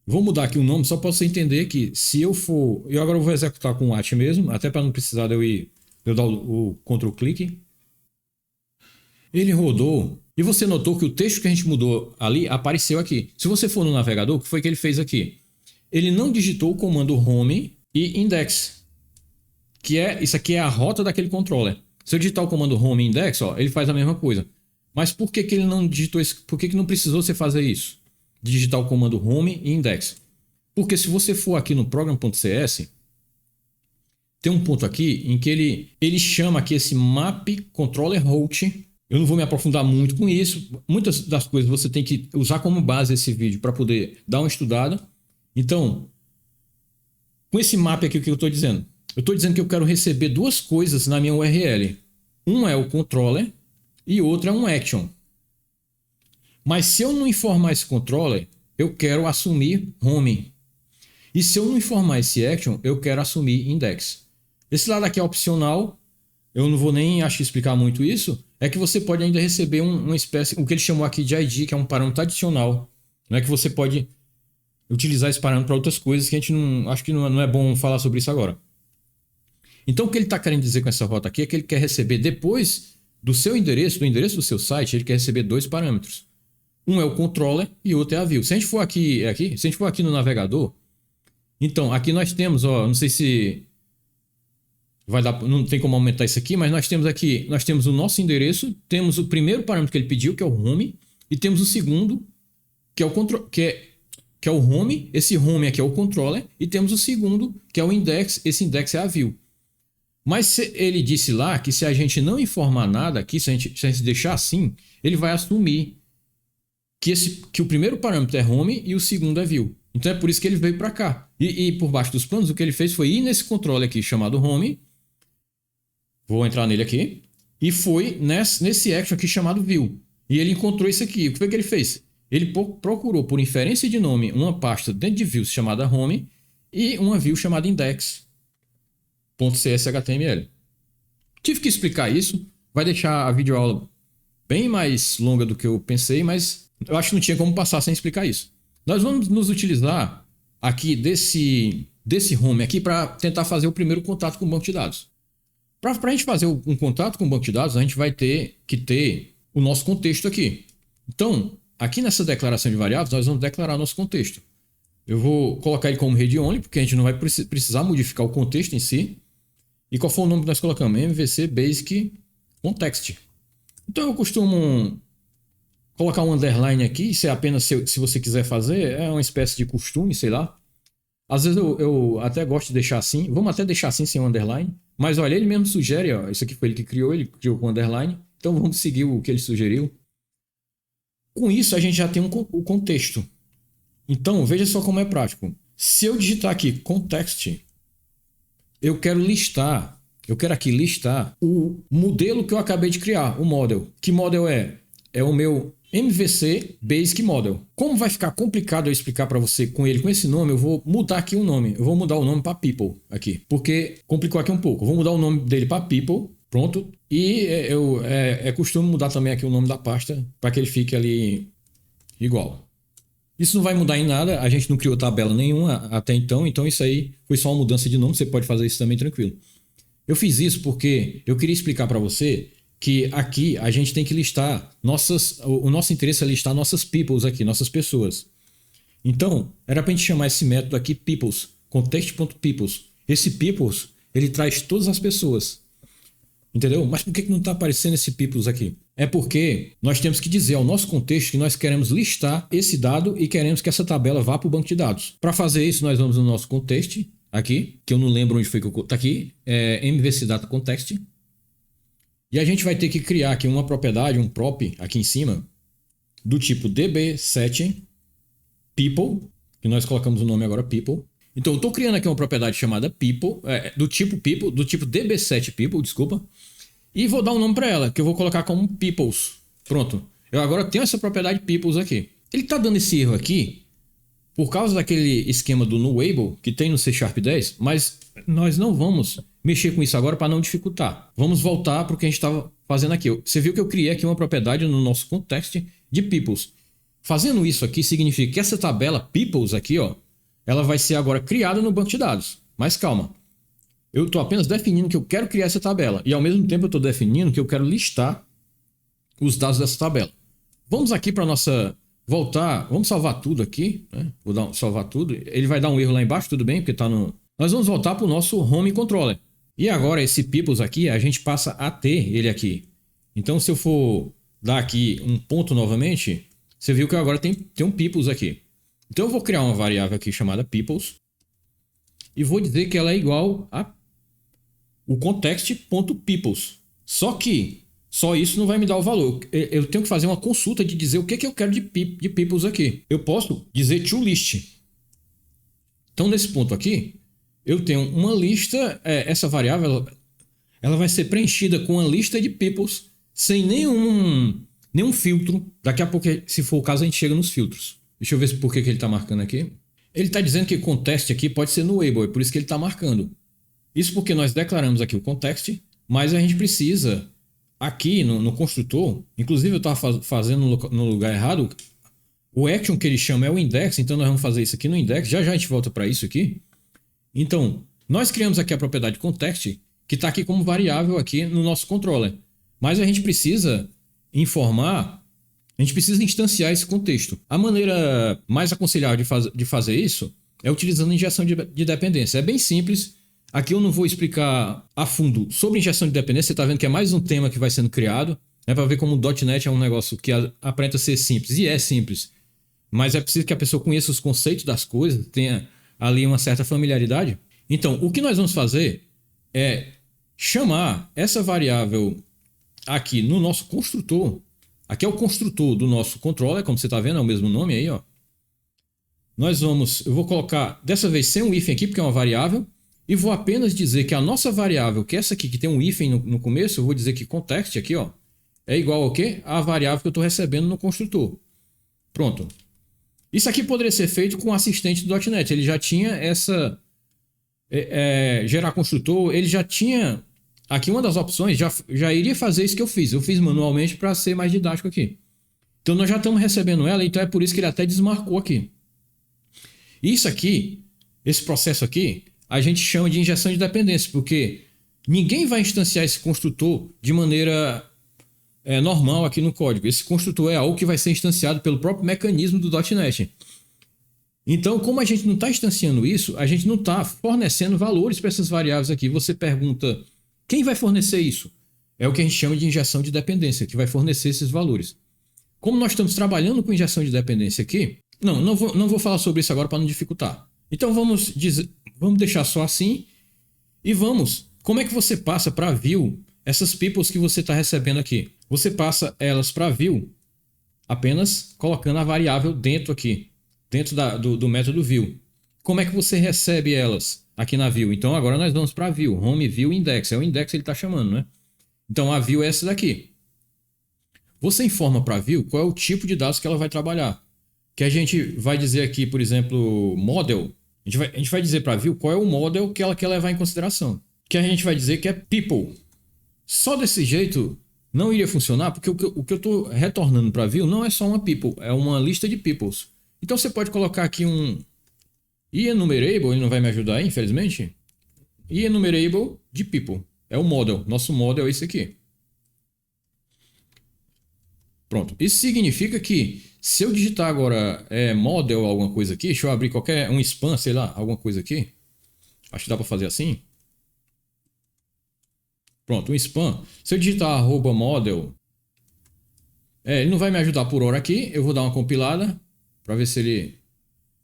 [SPEAKER 1] Vou mudar aqui o nome só para você entender que se eu for, eu agora vou executar com o at mesmo, até para não precisar de eu dar o Ctrl clique. Ele rodou e você notou que o texto que a gente mudou ali apareceu aqui. Se você for no navegador, o que foi que ele fez aqui? Ele não digitou o comando home e index, que é isso aqui é a rota daquele controller. Se eu digitar o comando home e index, ó, ele faz a mesma coisa. Mas por que ele não digitou isso? Por que não precisou você fazer isso? Digitar o comando home e index. Porque se você for aqui no program.cs, tem um ponto aqui em que ele chama aqui esse map controller route. Eu não vou me aprofundar muito com isso. Muitas das coisas você tem que usar como base esse vídeo para poder dar uma estudada. Então, com esse map aqui, o que eu estou dizendo? Eu estou dizendo que eu quero receber duas coisas na minha URL. Um é o controller e outro é um action. Mas se eu não informar esse controller, eu quero assumir home. E se eu não informar esse action, eu quero assumir index. Esse lado aqui é opcional. Eu não vou nem acho explicar muito isso. É que você pode ainda receber uma espécie, o que ele chamou aqui de ID, que é um parâmetro adicional. Não é que você pode utilizar esse parâmetro para outras coisas que a gente não acho que não é bom falar sobre isso agora. Então o que ele está querendo dizer com essa rota aqui é que ele quer receber depois do seu endereço, do endereço do seu site, ele quer receber dois parâmetros. Um é o controller e o outro é a view. Se a gente for aqui, se a gente for aqui no navegador, então aqui nós temos, ó, não sei se vai dar, não tem como aumentar isso aqui, mas nós temos o nosso endereço, temos o primeiro parâmetro que ele pediu, que é o home, e temos o segundo, que é o control, que é o home, esse home aqui é o controller, e temos o segundo, que é o index, esse index é a view. Mas ele disse lá que se a gente não informar nada aqui, se a gente deixar assim, ele vai assumir que o primeiro parâmetro é home e o segundo é view. Então é por isso que ele veio para cá. E por baixo dos panos, o que ele fez foi ir nesse controle aqui chamado home. Vou entrar nele aqui. E foi nesse action aqui chamado view. E ele encontrou isso aqui. O que foi que ele fez? Ele procurou por inferência de nome uma pasta dentro de views chamada home e uma view chamada index.cshtml. Tive que explicar isso. Vai deixar a videoaula bem mais longa do que eu pensei, mas eu acho que não tinha como passar sem explicar isso. Nós vamos nos utilizar aqui desse home aqui para tentar fazer o primeiro contato com o banco de dados. Para a gente fazer um contato com o banco de dados, a gente vai ter que ter o nosso contexto aqui. Então, aqui nessa declaração de variáveis, nós vamos declarar nosso contexto. Eu vou colocar ele como read only, porque a gente não vai precisar modificar o contexto em si. E qual foi o nome que nós colocamos? MVC Basic Context. Então eu costumo colocar um underline aqui, isso é apenas se você quiser fazer, é uma espécie de costume, sei lá. Às vezes eu até gosto de deixar assim, vamos até deixar assim sem underline, mas olha, ele mesmo sugere, ó, isso aqui foi ele que criou, ele criou com underline, então vamos seguir o que ele sugeriu. Com isso a gente já tem o contexto. Então veja só como é prático. Se eu digitar aqui context, eu quero aqui listar o modelo que eu acabei de criar, o model. Que model é? É o meu MVC Basic Model. Como vai ficar complicado eu explicar para você com esse nome, eu vou mudar aqui o nome. Eu vou mudar o nome para People aqui, porque complicou aqui um pouco. Eu vou mudar o nome dele para People, pronto. E é costume mudar também aqui o nome da pasta para que ele fique ali igual. Isso não vai mudar em nada, a gente não criou tabela nenhuma até então isso aí foi só uma mudança de nome, você pode fazer isso também tranquilo. Eu fiz isso porque eu queria explicar para você que aqui a gente tem que listar o nosso interesse é listar nossas peoples aqui, nossas pessoas. Então, era para a gente chamar esse método aqui peoples, context.peoples. Esse peoples, ele traz todas as pessoas. Entendeu? Mas por que não está aparecendo esse peoples aqui? É porque nós temos que dizer ao nosso contexto que nós queremos listar esse dado e queremos que essa tabela vá para o banco de dados. Para fazer isso, nós vamos no nosso contexto aqui, que eu não lembro onde foi que eu... Está aqui, MVC Data Context. E a gente vai ter que criar aqui uma propriedade, um prop aqui em cima, do tipo db set people, que nós colocamos o nome agora people. Então eu estou criando aqui uma propriedade chamada people, do tipo db7 people, desculpa, e vou dar um nome para ela, que eu vou colocar como peoples. Pronto. Eu agora tenho essa propriedade peoples aqui. Ele está dando esse erro aqui por causa daquele esquema do newable que tem no C# 10, mas nós não vamos mexer com isso agora para não dificultar. Vamos voltar para o que a gente estava fazendo aqui. Você viu que eu criei aqui uma propriedade no nosso context de peoples. Fazendo isso aqui significa que essa tabela peoples aqui, ó, ela vai ser agora criada no banco de dados. Mas calma. Eu estou apenas definindo que eu quero criar essa tabela. E ao mesmo tempo eu estou definindo que eu quero listar os dados dessa tabela. Vamos aqui para nossa... voltar. Vamos salvar tudo aqui. Né? Vou salvar tudo. Ele vai dar um erro lá embaixo, tudo bem, porque está no... Nós vamos voltar para o nosso home controller. E agora esse peoples aqui, a gente passa a ter ele aqui. Então se eu for dar aqui um ponto novamente, você viu que agora tem um peoples aqui. Então eu vou criar uma variável aqui chamada peoples. E vou dizer que ela é igual a o context.peoples. Só que só isso não vai me dar o valor. Eu tenho que fazer uma consulta de dizer o que eu quero de peoples aqui. Eu posso dizer toList. Então nesse ponto aqui, eu tenho uma lista, essa variável ela vai ser preenchida com uma lista de peoples sem nenhum filtro. Daqui a pouco, se for o caso, a gente chega nos filtros. Deixa eu ver por que ele está marcando aqui. Ele está dizendo que context aqui pode ser newable, é por isso que ele está marcando. Isso porque nós declaramos aqui o context, mas a gente precisa, aqui no construtor, inclusive eu estava fazendo no lugar errado, o action que ele chama é o index, então nós vamos fazer isso aqui no index, já a gente volta para isso aqui. Então, nós criamos aqui a propriedade context, que está aqui como variável aqui no nosso controller, mas a gente precisa informar, a gente precisa instanciar esse contexto. A maneira mais aconselhável de fazer isso é utilizando injeção de dependência. É bem simples. Aqui eu não vou explicar a fundo sobre injeção de dependência. Você está vendo que é mais um tema que vai sendo criado. É para ver como o .NET é um negócio que aparenta ser simples. E é simples. Mas é preciso que a pessoa conheça os conceitos das coisas, tenha ali uma certa familiaridade. Então, o que nós vamos fazer é chamar essa variável aqui no nosso construtor. Aqui é o construtor do nosso controller, como você está vendo, é o mesmo nome aí, ó. Eu vou colocar, dessa vez sem um hífen aqui, porque é uma variável, e vou apenas dizer que a nossa variável, que é essa aqui, que tem um hífen no começo, eu vou dizer que context aqui, ó, é igual ao quê? A variável que eu estou recebendo no construtor. Pronto. Isso aqui poderia ser feito com o assistente do .NET. Ele já tinha essa... gerar construtor, ele já tinha... Aqui uma das opções já iria fazer isso que eu fiz. Eu fiz manualmente para ser mais didático aqui. Então nós já estamos recebendo ela, então é por isso que ele até desmarcou aqui. Isso aqui, esse processo aqui, a gente chama de injeção de dependência, porque ninguém vai instanciar esse construtor de maneira normal aqui no código. Esse construtor é algo que vai ser instanciado pelo próprio mecanismo do .NET. Então, como a gente não está instanciando isso, a gente não está fornecendo valores para essas variáveis aqui. Você pergunta, quem vai fornecer isso? É o que a gente chama de injeção de dependência, que vai fornecer esses valores. Como nós estamos trabalhando com injeção de dependência aqui, não vou falar sobre isso agora para não dificultar. Então vamos deixar só assim e vamos. Como é que você passa para view essas peoples que você está recebendo aqui? Você passa elas para view apenas colocando a variável dentro aqui, dentro do método view. Como é que você recebe elas aqui na view? Então agora nós vamos para view, home view index. É o index que ele está chamando, né? Então a view é essa daqui. Você informa para a view qual é o tipo de dados que ela vai trabalhar. Que a gente vai dizer aqui, por exemplo, model. A gente vai dizer para a view qual é o model que ela quer levar em consideração. Que a gente vai dizer que é people. Só desse jeito não iria funcionar, porque o que eu estou retornando para a view não é só uma people, é uma lista de peoples. Então você pode colocar aqui um enumerable, ele não vai me ajudar aí, infelizmente. Enumerable de people. É o model. Nosso model é esse aqui. Pronto. Isso significa que se eu digitar agora model alguma coisa aqui, deixa eu abrir um span, sei lá, alguma coisa aqui. Acho que dá para fazer assim. Pronto, um span. Se eu digitar @model, ele não vai me ajudar por hora aqui. Eu vou dar uma compilada para ver se ele...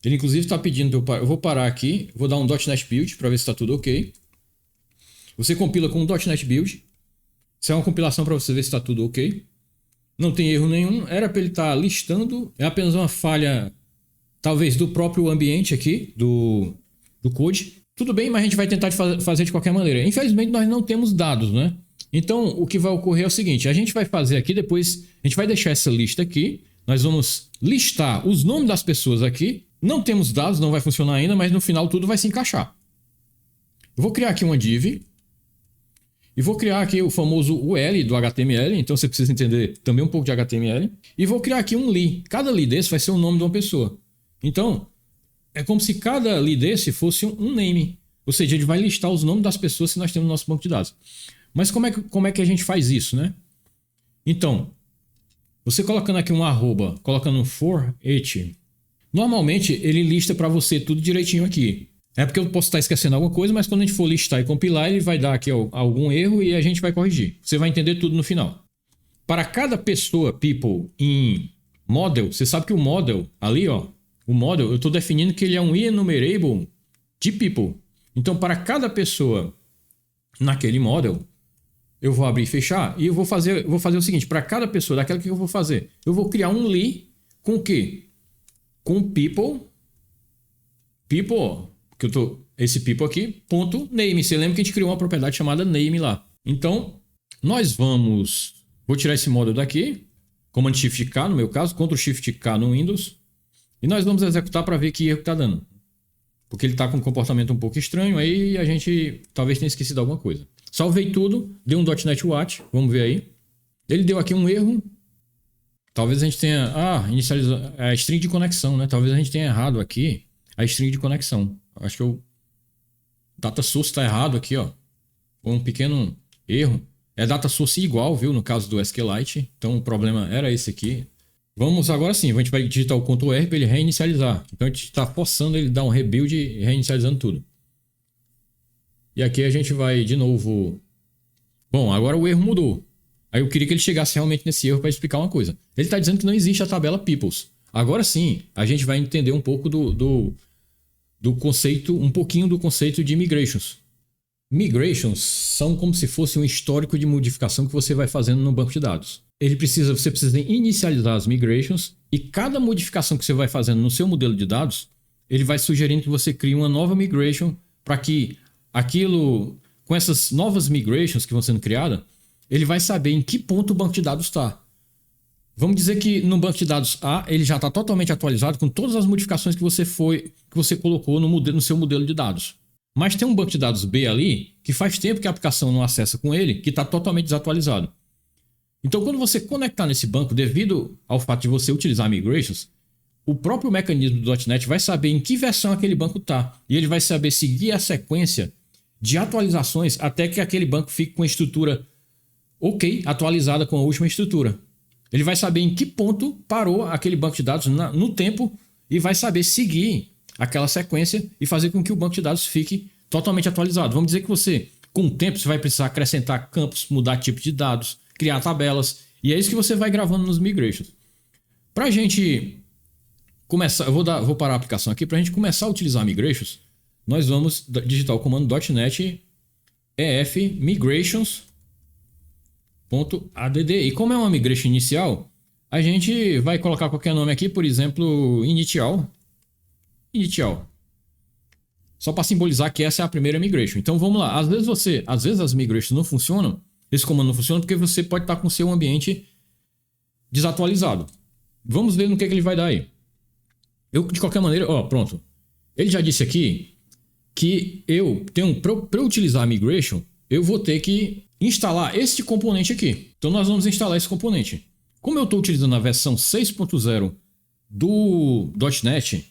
[SPEAKER 1] Ele inclusive está pedindo eu vou parar aqui, vou dar um .NET Build para ver se está tudo ok. Você compila com um .NET Build. Isso é uma compilação para você ver se está tudo ok. Não tem erro nenhum. Era para ele estar listando. É apenas uma falha talvez do próprio ambiente aqui, do code. Tudo bem, mas a gente vai tentar fazer de qualquer maneira. Infelizmente, nós não temos dados, né? Então, o que vai ocorrer é o seguinte, a gente vai fazer aqui depois, a gente vai deixar essa lista aqui, nós vamos listar os nomes das pessoas aqui, não temos dados, não vai funcionar ainda, mas no final tudo vai se encaixar. Eu vou criar aqui uma div, e vou criar aqui o famoso UL do HTML, então você precisa entender também um pouco de HTML, e vou criar aqui um li, cada li desse vai ser o nome de uma pessoa. Então, é como se cada li desse fosse um name, ou seja, ele vai listar os nomes das pessoas que nós temos no nosso banco de dados. Mas como é que a gente faz isso, né? Então, você colocando aqui um arroba, colocando um for each, normalmente ele lista para você tudo direitinho aqui. É porque eu posso estar esquecendo alguma coisa, mas quando a gente for listar e compilar, ele vai dar aqui algum erro e a gente vai corrigir. Você vai entender tudo no final. Para cada pessoa, people, em model, você sabe que o model, ali, ó, o model, eu estou definindo que ele é um enumerable de people. Então, para cada pessoa naquele model, eu vou abrir e fechar e eu vou fazer o seguinte, para cada pessoa daquela que eu vou fazer, eu vou criar um li com o quê? Com people, que eu tô, esse people aqui, ponto name. Você lembra que a gente criou uma propriedade chamada name lá. Então, vou tirar esse model daqui, Command Shift K no meu caso, Ctrl Shift K no Windows, e nós vamos executar para ver que erro que está dando. Porque ele está com um comportamento um pouco estranho, aí a gente talvez tenha esquecido alguma coisa. Salvei tudo, deu um .NET Watch, vamos ver aí. Ele deu aqui um erro. Talvez a gente tenha... inicializou a string de conexão, né? Talvez a gente tenha errado aqui a string de conexão. Acho que o data source está errado aqui, ó. Foi um pequeno erro. É data source igual, viu? No caso do SQLite. Então o problema era esse aqui. Vamos agora sim, a gente vai digitar o Ctrl R para ele reinicializar. Então a gente está forçando ele a dar um rebuild e reinicializando tudo. E aqui a gente vai de novo... Bom, agora o erro mudou. Aí eu queria que ele chegasse realmente nesse erro para explicar uma coisa. Ele está dizendo que não existe a tabela peoples. Agora sim, a gente vai entender um pouco do conceito, um pouquinho do conceito de migrations. Migrations são como se fosse um histórico de modificação que você vai fazendo no banco de dados. Você precisa inicializar as migrations e cada modificação que você vai fazendo no seu modelo de dados, ele vai sugerindo que você crie uma nova migration para que aquilo, com essas novas migrations que vão sendo criadas, ele vai saber em que ponto o banco de dados está. Vamos dizer que no banco de dados A, ele já está totalmente atualizado com todas as modificações que você colocou no seu modelo de dados. Mas tem um banco de dados B ali, que faz tempo que a aplicação não acessa com ele, que está totalmente desatualizado. Então, quando você conectar nesse banco, devido ao fato de você utilizar migrations, o próprio mecanismo do .NET vai saber em que versão aquele banco está. E ele vai saber seguir a sequência de atualizações até que aquele banco fique com a estrutura atualizada com a última estrutura. Ele vai saber em que ponto parou aquele banco de dados no tempo e vai saber seguir aquela sequência e fazer com que o banco de dados fique totalmente atualizado. Vamos dizer que você, com o tempo, você vai precisar acrescentar campos, mudar tipo de dados, criar tabelas, e é isso que você vai gravando nos migrations. Para a gente começar, eu vou parar a aplicação aqui, para a gente começar a utilizar migrations, nós vamos digitar o comando .NET ef migrations.add. E como é uma migration inicial, a gente vai colocar qualquer nome aqui, por exemplo, initial. Só para simbolizar que essa é a primeira migration. Então vamos lá. Às vezes as migrations não funcionam, esse comando não funciona porque você pode estar com o seu ambiente desatualizado. Vamos ver no que ele vai dar aí. De qualquer maneira, pronto. Ele já disse aqui que para eu utilizar a migration, eu vou ter que instalar este componente aqui. Então nós vamos instalar esse componente. Como eu estou utilizando a versão 6.0 do .NET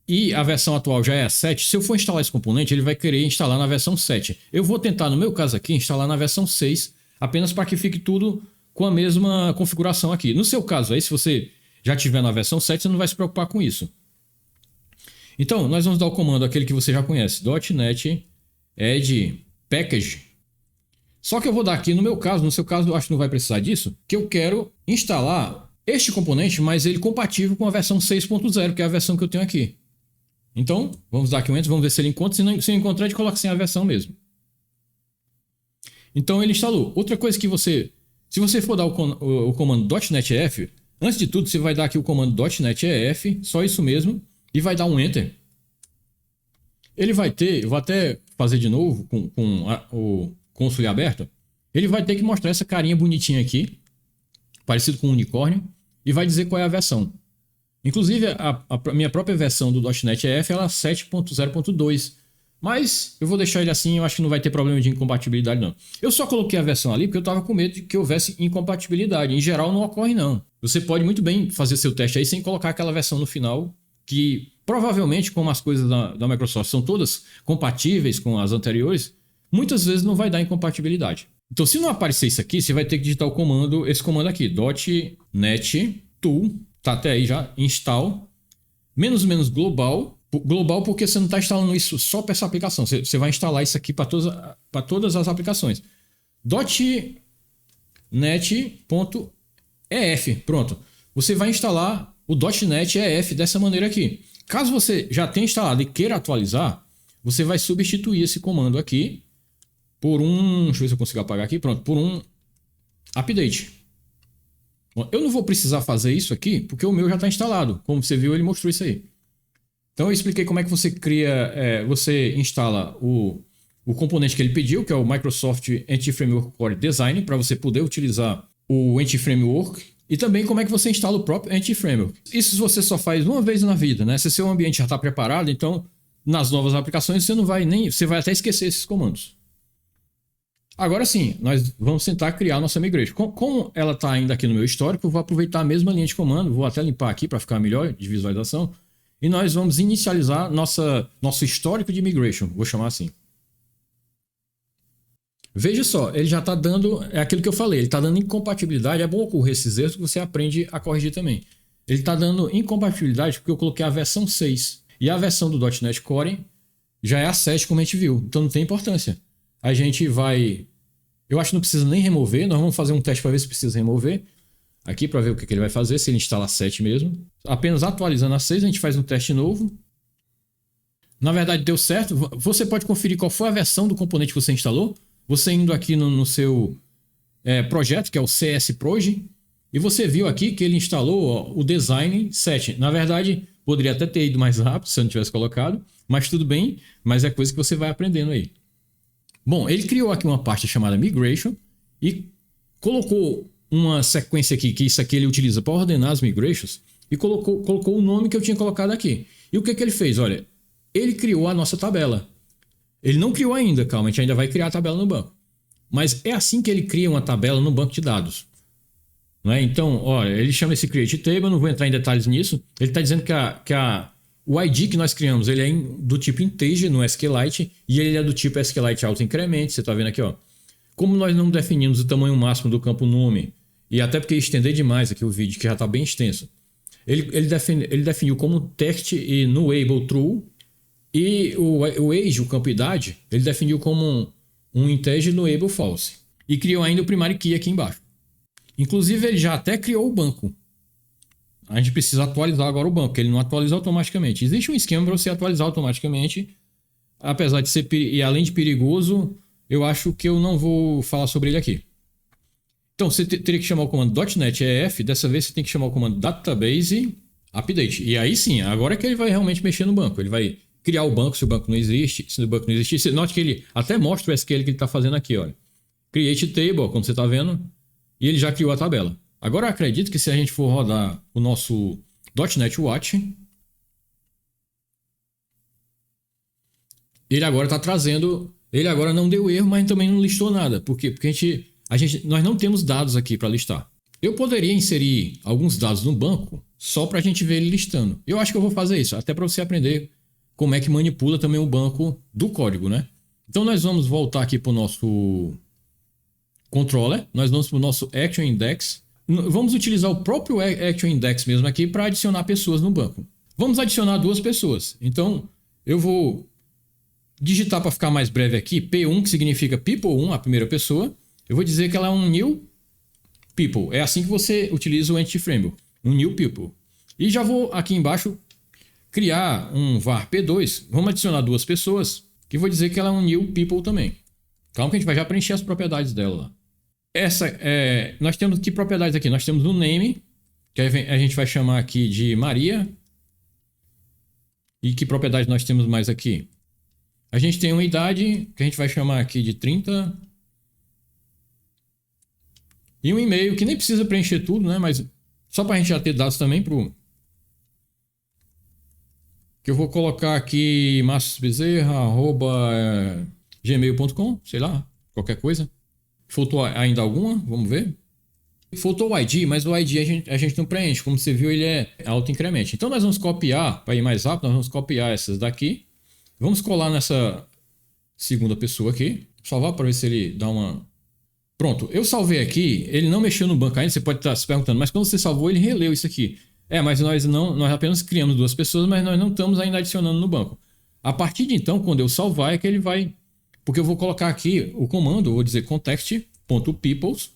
[SPEAKER 1] e a versão atual já é a 7, se eu for instalar esse componente, ele vai querer instalar na versão 7. Eu vou tentar, no meu caso aqui, instalar na versão 6, apenas para que fique tudo com a mesma configuração aqui. No seu caso aí, se você já tiver na versão 7, você não vai se preocupar com isso. Então, nós vamos dar o comando, aquele que você já conhece, .NET add package. Só que eu vou dar aqui, no seu caso, eu acho que não vai precisar disso, que eu quero instalar este componente, mas ele compatível com a versão 6.0, que é a versão que eu tenho aqui. Então, vamos dar aqui um enter, vamos ver se ele encontra. Se não encontrar, a gente coloca sem a versão mesmo. Então, ele instalou. Outra coisa que se você for dar o comando .NET F, Antes de tudo, você vai dar aqui o comando .NET EF, só isso mesmo, e vai dar um Enter. Ele vai ter, eu vou até fazer de novo com o console aberto, ele vai ter que mostrar essa carinha bonitinha aqui, parecido com um unicórnio, e vai dizer qual é a versão. Inclusive, a minha própria versão do .NET EF ela é 7.0.2, mas eu vou deixar ele assim, eu acho que não vai ter problema de incompatibilidade não. Eu só coloquei a versão ali porque eu estava com medo de que houvesse incompatibilidade. Em geral não ocorre não. Você pode muito bem fazer seu teste aí sem colocar aquela versão no final, que provavelmente, como as coisas da Microsoft são todas compatíveis com as anteriores, muitas vezes não vai dar incompatibilidade. Então, se não aparecer isso aqui, você vai ter que digitar esse comando aqui, .NET tool, tá até aí já, install, ---- global. Global porque você não está instalando isso só para essa aplicação. Você vai instalar isso aqui para todas as aplicações. .NET.EF. Pronto. Você vai instalar o .NET EF dessa maneira aqui. Caso você já tenha instalado e queira atualizar, você vai substituir esse comando aqui por um... Deixa eu ver se eu consigo apagar aqui. Pronto. Por um update. Bom, eu não vou precisar fazer isso aqui porque o meu já está instalado. Como você viu, ele mostrou isso aí. Então eu expliquei como é que você cria, você instala o componente que ele pediu, que é o Microsoft Entity Framework Core Design, para você poder utilizar o Entity Framework, e também como é que você instala o próprio Entity Framework. Isso você só faz uma vez na vida, né? Se seu ambiente já está preparado, então nas novas aplicações você não vai nem, você vai até esquecer esses comandos. Agora sim, nós vamos tentar criar a nossa migration. Como ela está ainda aqui no meu histórico, eu vou aproveitar a mesma linha de comando, vou até limpar aqui para ficar melhor de visualização. E nós vamos inicializar nosso histórico de migration, vou chamar assim. Veja só, ele já está dando, é aquilo que eu falei, ele está dando incompatibilidade. É bom ocorrer esses erros que você aprende a corrigir também. Ele está dando incompatibilidade porque eu coloquei a versão 6. E a versão do .NET Core já é a 7, como a gente viu. Então não tem importância. A gente vai... Eu acho que não precisa nem remover. Nós vamos fazer um teste para ver se precisa remover. Aqui para ver o que ele vai fazer, se ele instala a 7 mesmo. Apenas atualizando a 6, a gente faz um teste novo. Na verdade, deu certo. Você pode conferir qual foi a versão do componente que você instalou. Você indo aqui no seu projeto, que é o CS Proj, e você viu aqui que ele instalou o Design 7. Na verdade, poderia até ter ido mais rápido se eu não tivesse colocado, mas tudo bem, mas é coisa que você vai aprendendo aí. Bom, ele criou aqui uma parte chamada Migration e colocou uma sequência aqui, que isso aqui ele utiliza para ordenar as migrations, e colocou o nome que eu tinha colocado aqui. E o que ele fez? Olha, ele criou a nossa tabela. Ele não criou ainda, calma, a gente ainda vai criar a tabela no banco. Mas é assim que ele cria uma tabela no banco de dados. Não é? Então, olha, ele chama esse create table, não vou entrar em detalhes nisso. Ele está dizendo que o ID que nós criamos ele é do tipo integer no SQLite, e ele é do tipo SQLite autoincrement, você está vendo aqui, ó. Como nós não definimos o tamanho máximo do campo nome, e até porque estender demais aqui o vídeo, que já está bem extenso, ele definiu como text e no able true, e o age, o campo idade, ele definiu como um integer no able false. E criou ainda o primary key aqui embaixo. Inclusive, ele já até criou o banco. A gente precisa atualizar agora o banco, porque ele não atualiza automaticamente. Existe um esquema para você atualizar automaticamente, apesar de ser, e além de perigoso, eu acho que eu não vou falar sobre ele aqui. Então, você teria que chamar o comando .NET EF, dessa vez você tem que chamar o comando database update. E aí sim, agora é que ele vai realmente mexer no banco. Ele vai criar o banco se o banco não existe. Se o banco não existir, você note que ele até mostra o SQL que ele está fazendo aqui, olha. Create table, como você está vendo, e ele já criou a tabela. Agora eu acredito que se a gente for rodar o nosso .NET Watch, ele agora está trazendo... Ele agora não deu erro, mas também não listou nada. Por quê? Porque nós não temos dados aqui para listar. Eu poderia inserir alguns dados no banco só para a gente ver ele listando. Eu acho que eu vou fazer isso, até para você aprender como é que manipula também o banco do código, né? Então nós vamos voltar aqui para o nosso controller, nós vamos para o nosso Action Index. Vamos utilizar o próprio Action Index mesmo aqui para adicionar pessoas no banco. Vamos adicionar 2 pessoas. Então eu vou digitar para ficar mais breve aqui, P1, que significa People 1, a primeira pessoa. Eu vou dizer que ela é um New People. É assim que você utiliza o Entity Framework, um New People. E já vou aqui embaixo criar um var P2. Vamos adicionar 2 pessoas, que vou dizer que ela é um New People também. Calma que a gente vai já preencher as propriedades dela lá. Nós temos que propriedades aqui? Nós temos o name, que a gente vai chamar aqui de Maria. E que propriedade nós temos mais aqui? A gente tem uma idade que a gente vai chamar aqui de 30. E um e-mail que nem precisa preencher tudo, né? Mas só para a gente já ter dados também pro... Que eu vou colocar aqui maciosbezerra@gmail.com, sei lá, qualquer coisa. Faltou ainda alguma? Vamos ver. Faltou o ID, mas o ID a gente não preenche. Como você viu, ele é auto-incremento. Então nós vamos copiar, para ir mais rápido, nós vamos copiar essas daqui. Vamos colar nessa segunda pessoa aqui. Salvar para ver se ele dá uma... Pronto, eu salvei aqui. Ele não mexeu no banco ainda, você pode estar se perguntando. Mas quando você salvou, ele releu isso aqui. Mas nós apenas criamos duas pessoas, mas nós não estamos ainda adicionando no banco. A partir de então, quando eu salvar, é que ele vai... Porque eu vou colocar aqui o comando, eu vou dizer context.peoples.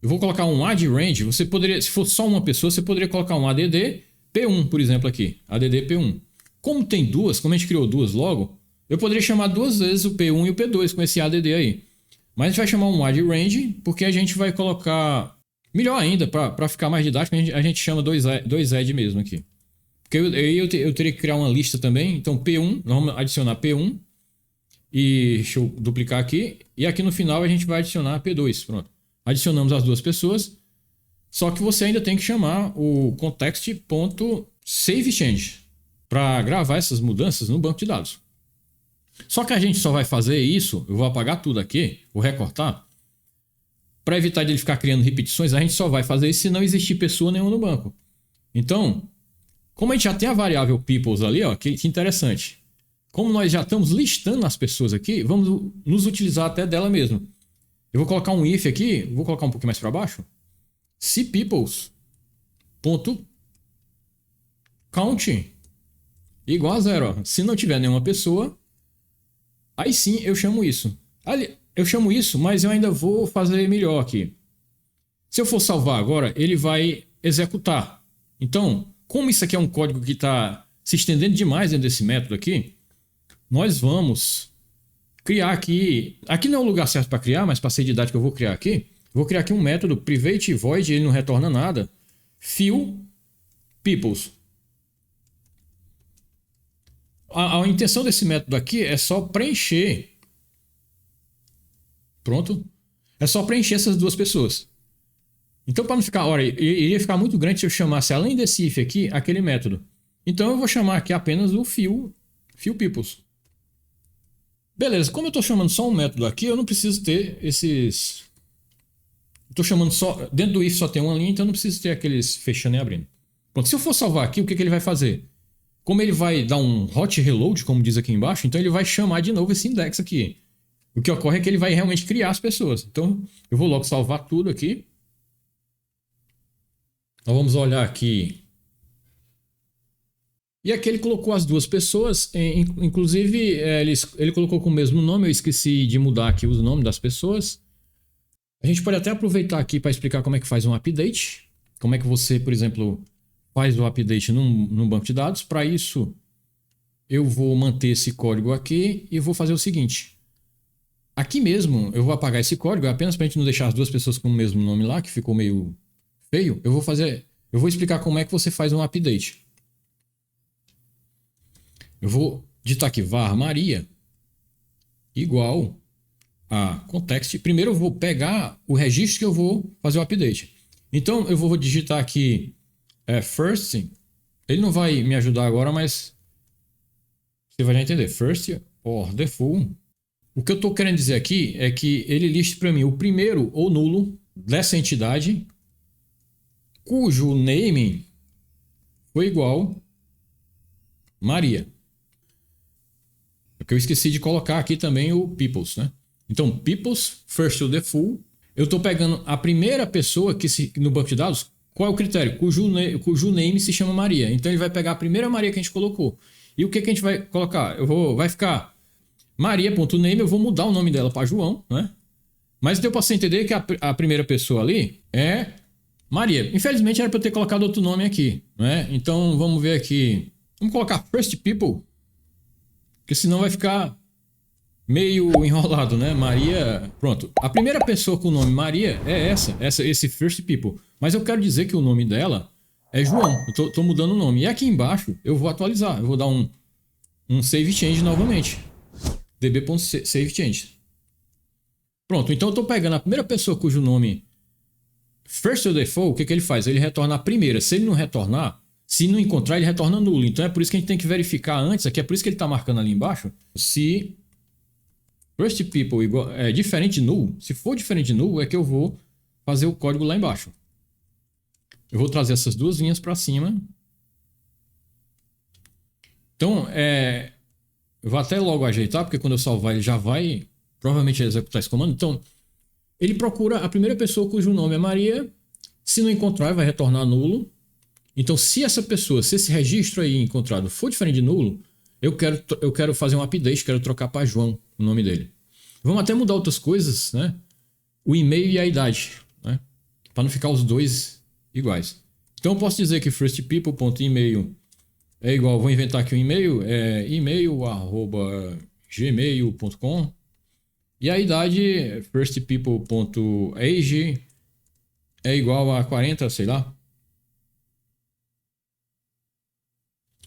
[SPEAKER 1] Eu vou colocar um add range. Você poderia, se fosse só uma pessoa, você poderia colocar um add p1, por exemplo, aqui. Add p1. Como tem duas, como a gente criou duas logo, eu poderia chamar duas vezes o p1 e o p2 com esse add aí. Mas a gente vai chamar um add range, porque a gente vai colocar... Melhor ainda, para ficar mais didático, a gente chama dois add mesmo aqui. Porque eu teria que criar uma lista também. Então p1, nós vamos adicionar p1. E deixa eu duplicar aqui. E aqui no final a gente vai adicionar p2. Pronto. Adicionamos as duas pessoas. Só que você ainda tem que chamar o context.savechange para gravar essas mudanças no banco de dados. Só que a gente só vai fazer isso, eu vou apagar tudo aqui, vou recortar. Para evitar de ele ficar criando repetições, a gente só vai fazer isso se não existir pessoa nenhuma no banco. Então, como a gente já tem a variável peoples ali, ó, que interessante. Como nós já estamos listando as pessoas aqui, vamos nos utilizar até dela mesmo. Eu vou colocar um if aqui, vou colocar um pouquinho mais para baixo. Se peoples.count igual a 0. Ó. Se não tiver nenhuma pessoa, aí sim eu chamo isso. Eu chamo isso, mas eu ainda vou fazer melhor aqui. Se eu for salvar agora, ele vai executar. Então, como isso aqui é um código que está se estendendo demais dentro desse método aqui, nós vamos criar aqui... Aqui não é o lugar certo para criar, mas para ser didático eu vou criar aqui. Vou criar aqui um método private void, ele não retorna nada. Fill peoples. A intenção desse método aqui é só preencher... Pronto. É só preencher essas duas pessoas. Então, para não ficar... Olha, iria ficar muito grande se eu chamasse, além desse if aqui, aquele método. Então, eu vou chamar aqui apenas o fill peoples. Beleza, como eu estou chamando só um método aqui, eu não preciso ter esses... Estou chamando só... Dentro do if só tem uma linha, então eu não preciso ter aqueles fechando e abrindo. Pronto, se eu for salvar aqui, o que ele vai fazer? Como ele vai dar um hot reload, como diz aqui embaixo, então ele vai chamar de novo esse index aqui. O que ocorre é que ele vai realmente criar as pessoas. Então, eu vou logo salvar tudo aqui. Nós vamos olhar aqui. E aqui ele colocou as duas pessoas. Inclusive, ele colocou com o mesmo nome. Eu esqueci de mudar aqui os nomes das pessoas. A gente pode até aproveitar aqui para explicar como é que faz um update. Como é que você, por exemplo, faz o update num banco de dados. Para isso, eu vou manter esse código aqui e vou fazer o seguinte. Aqui mesmo, eu vou apagar esse código, apenas para a gente não deixar as duas pessoas com o mesmo nome lá, que ficou meio feio. Eu vou explicar como é que você faz um update. Eu vou digitar aqui var Maria igual a context. Primeiro eu vou pegar o registro que eu vou fazer o update. Então eu vou digitar aqui first. Ele não vai me ajudar agora, mas você vai já entender. First or default. O que eu estou querendo dizer aqui é que ele liste para mim o primeiro ou nulo dessa entidade cujo name foi igual Maria. Porque eu esqueci de colocar aqui também o peoples, né? Então, peoples, first to the full. Eu estou pegando a primeira pessoa que no banco de dados. Qual é o critério? Cujo name se chama Maria. Então, ele vai pegar a primeira Maria que a gente colocou. E o que a gente vai colocar? Vai ficar Maria.name, eu vou mudar o nome dela para João, né? Mas deu para você entender que a primeira pessoa ali é Maria. Infelizmente, era para eu ter colocado outro nome aqui, né? Então, vamos ver aqui. Vamos colocar first people. Porque senão vai ficar meio enrolado, né? Maria... Pronto. A primeira pessoa com o nome Maria é esse first people. Mas eu quero dizer que o nome dela é João. Eu tô mudando o nome. E aqui embaixo eu vou atualizar. Eu vou dar um save change novamente. db.savechange. Pronto, então eu estou pegando a primeira pessoa cujo nome first or default, o que ele faz? Ele retorna a primeira. Se ele não retornar, se não encontrar, ele retorna nulo. Então é por isso que a gente tem que verificar antes, aqui é por isso que ele está marcando ali embaixo, se first people é diferente de null. Se for diferente de null, é que eu vou fazer o código lá embaixo. Eu vou trazer essas duas linhas para cima. Então, eu vou até logo ajeitar, porque quando eu salvar ele já vai provavelmente executar esse comando. Então, ele procura a primeira pessoa cujo nome é Maria. Se não encontrar, vai retornar nulo. Então, se essa pessoa, se esse registro aí encontrado for diferente de nulo, eu quero fazer um update, quero trocar para João o nome dele. Vamos até mudar outras coisas, né? O e-mail e a idade, né? Para não ficar os dois iguais. Então, eu posso dizer que firstpeople.email é igual, vou inventar aqui um e-mail, email@gmail.com. E a idade, firstpeople.age é igual a 40, sei lá.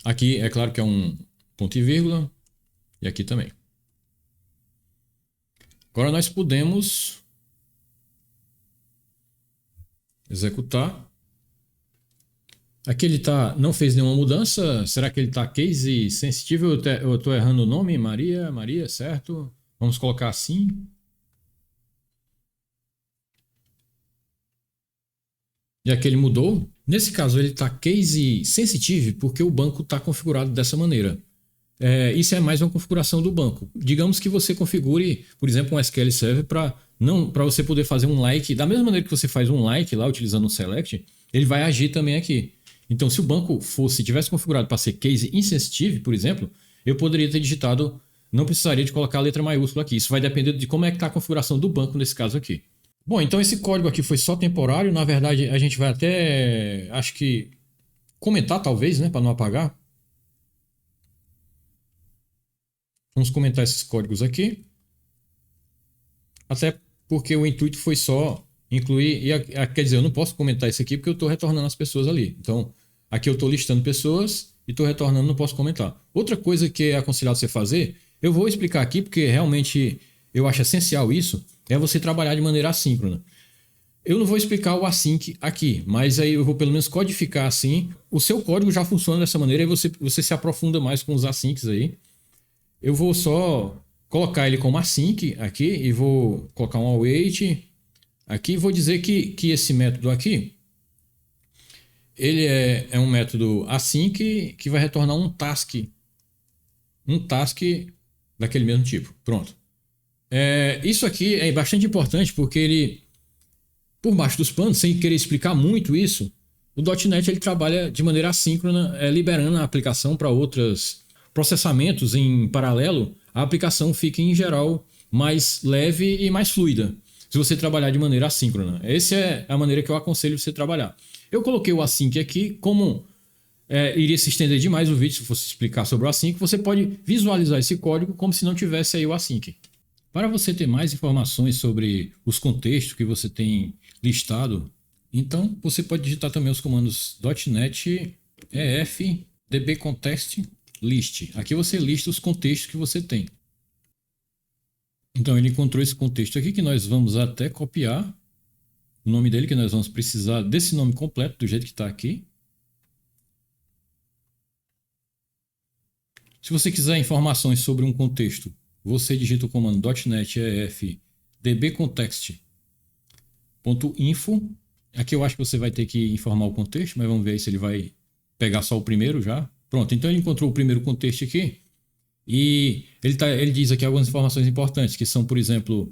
[SPEAKER 1] Aqui é claro que é um ponto e vírgula. E aqui também. Agora nós podemos executar. Aqui ele não fez nenhuma mudança. Será que ele está case sensitivo? Eu estou errando o nome? Maria, certo? Vamos colocar assim. E aqui ele mudou. Nesse caso ele está case sensitive porque o banco está configurado dessa maneira. Isso é mais uma configuração do banco. Digamos que você configure, por exemplo, um SQL Server para você poder fazer um like. Da mesma maneira que você faz um like lá utilizando o select, ele vai agir também aqui. Então, se o banco tivesse configurado para ser case insensitive, por exemplo, eu poderia ter digitado, não precisaria de colocar a letra maiúscula aqui. Isso vai depender de como é que está a configuração do banco nesse caso aqui. Bom, então esse código aqui foi só temporário. Na verdade, a gente vai até, acho que, comentar talvez, né, para não apagar. Vamos comentar esses códigos aqui. Até porque o intuito foi só incluir. Quer dizer, eu não posso comentar isso aqui porque eu estou retornando as pessoas ali. Então, aqui eu estou listando pessoas e estou retornando, não posso comentar. Outra coisa que é aconselhado você fazer, eu vou explicar aqui porque realmente eu acho essencial isso, é você trabalhar de maneira assíncrona. Eu não vou explicar o async aqui, mas aí eu vou pelo menos codificar assim. O seu código já funciona dessa maneira e você se aprofunda mais com os asyncs aí. Eu vou só colocar ele como async aqui e vou colocar um await aqui. Vou dizer que esse método aqui, ele é um método async que vai retornar um task daquele mesmo tipo. Pronto. Isso aqui é bastante importante porque ele, por baixo dos panos, sem querer explicar muito isso, o .NET ele trabalha de maneira assíncrona, liberando a aplicação para outros processamentos em paralelo. A aplicação fica, em geral, mais leve e mais fluida se você trabalhar de maneira assíncrona. Essa é a maneira que eu aconselho você trabalhar. Eu coloquei o async aqui, como iria se estender demais o vídeo se fosse explicar sobre o async, você pode visualizar esse código como se não tivesse aí o async. Para você ter mais informações sobre os contextos que você tem listado, então você pode digitar também os comandos .NET ef dbcontext list. Aqui você lista os contextos que você tem. Então ele encontrou esse contexto aqui que nós vamos até copiar o nome dele, que nós vamos precisar desse nome completo do jeito que está aqui. Se você quiser informações sobre um contexto, você digita o comando .NET ef dbcontext.info. Aqui eu acho que você vai ter que informar o contexto, mas vamos ver aí se ele vai pegar só o primeiro já. Pronto, então ele encontrou o primeiro contexto aqui e ele diz aqui algumas informações importantes, que são, por exemplo,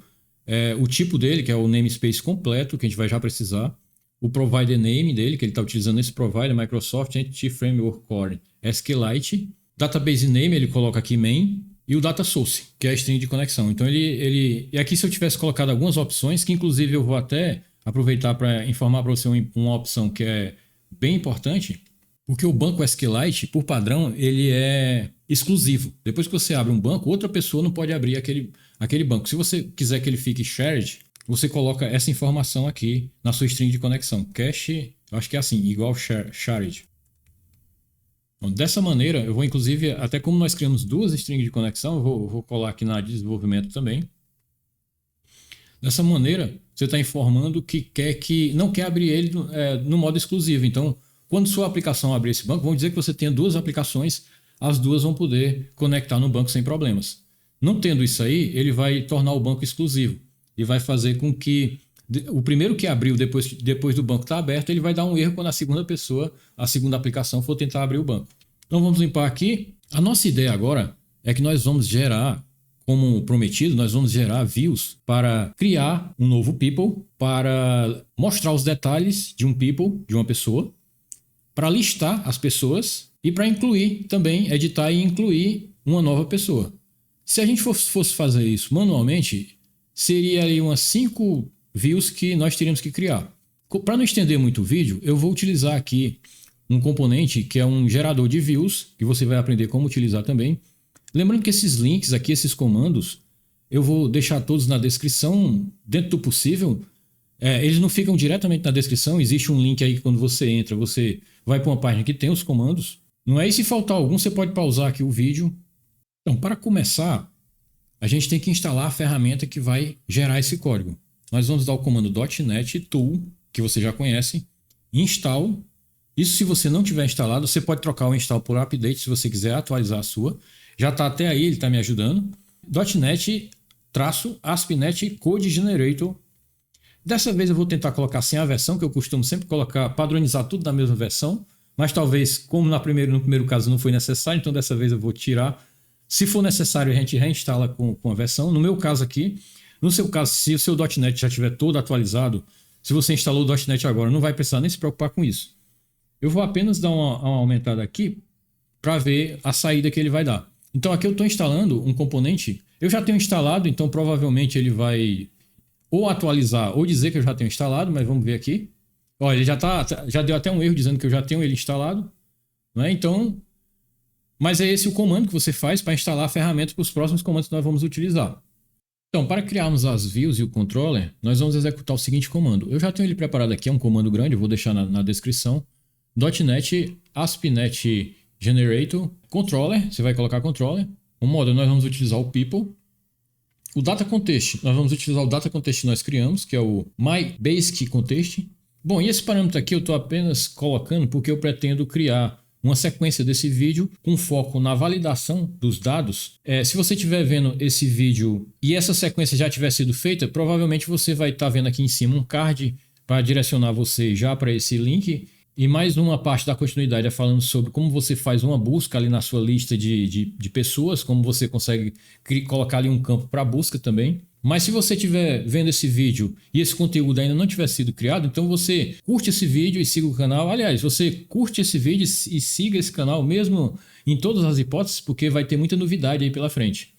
[SPEAKER 1] o tipo dele, que é o namespace completo, que a gente vai já precisar, o provider name dele, que ele está utilizando esse provider, Microsoft Entity Framework Core SQLite, database name, ele coloca aqui main, e o data source, que é a string de conexão. Então e aqui se eu tivesse colocado algumas opções, que inclusive eu vou até aproveitar para informar para você uma opção que é bem importante, porque o banco SQLite, por padrão, ele é exclusivo. Depois que você abre um banco, outra pessoa não pode abrir aquele banco. Se você quiser que ele fique shared, você coloca essa informação aqui na sua string de conexão. Cache, eu acho que é assim, igual shared. Bom, dessa maneira, eu vou inclusive, até como nós criamos duas strings de conexão, eu vou colar aqui na desenvolvimento também. Dessa maneira, você está informando que não quer abrir ele no modo exclusivo. Então, quando sua aplicação abrir esse banco, vamos dizer que você tenha duas aplicações, as duas vão poder conectar no banco sem problemas. Não tendo isso aí, ele vai tornar o banco exclusivo e vai fazer com que o primeiro que abriu depois do banco estar aberto, ele vai dar um erro quando a segunda pessoa, a segunda aplicação for tentar abrir o banco. Então vamos limpar aqui. A nossa ideia agora é que nós vamos gerar, como prometido, nós vamos gerar views para criar um novo people, para mostrar os detalhes de um people, de uma pessoa, para listar as pessoas e para incluir também, editar e incluir uma nova pessoa. Se a gente fosse fazer isso manualmente, seria aí umas 5 views que nós teríamos que criar. Para não estender muito o vídeo, eu vou utilizar aqui um componente que é um gerador de views, que você vai aprender como utilizar também. Lembrando que esses links aqui, esses comandos, eu vou deixar todos na descrição, dentro do possível. Eles não ficam diretamente na descrição, existe um link aí que quando você entra, você vai para uma página que tem os comandos. Não é? E se faltar algum, você pode pausar aqui o vídeo. Então, para começar, a gente tem que instalar a ferramenta que vai gerar esse código. Nós vamos dar o comando .NET Tool, que você já conhece, install. Isso se você não tiver instalado, você pode trocar o install por update se você quiser atualizar a sua. Já está até aí, ele está me ajudando. .NET-ASP.NET Code Generator. Dessa vez eu vou tentar colocar sem a versão, que eu costumo sempre colocar, padronizar tudo na mesma versão. Mas talvez, como no primeiro caso não foi necessário, então dessa vez eu vou tirar. Se for necessário, a gente reinstala com a versão. No meu caso aqui, no seu caso, se o seu .NET já estiver todo atualizado, se você instalou o .NET agora, não vai precisar nem se preocupar com isso. Eu vou apenas dar uma aumentada aqui para ver a saída que ele vai dar. Então aqui eu estou instalando um componente. Eu já tenho instalado, então provavelmente ele vai ou atualizar ou dizer que eu já tenho instalado, mas vamos ver aqui. Olha, ele já deu até um erro dizendo que eu já tenho ele instalado. Não é? Então, mas é esse o comando que você faz para instalar a ferramenta para os próximos comandos que nós vamos utilizar. Então, para criarmos as views e o controller, nós vamos executar o seguinte comando. Eu já tenho ele preparado aqui, é um comando grande, eu vou deixar na descrição. .NET ASP.NET Generator Controller, você vai colocar controller. O modo nós vamos utilizar o people. O data context, nós vamos utilizar o data context que nós criamos, que é o myBasicContext. Bom, e esse parâmetro aqui eu estou apenas colocando porque eu pretendo criar uma sequência desse vídeo com foco na validação dos dados. Se você estiver vendo esse vídeo e essa sequência já tiver sido feita, provavelmente você vai estar vendo aqui em cima um card para direcionar você já para esse link. E mais uma parte da continuidade é falando sobre como você faz uma busca ali na sua lista de pessoas, como você consegue colocar ali um campo para busca também. Mas se você estiver vendo esse vídeo e esse conteúdo ainda não tiver sido criado, então você curte esse vídeo e siga o canal. Aliás, você curte esse vídeo e siga esse canal mesmo em todas as hipóteses, porque vai ter muita novidade aí pela frente.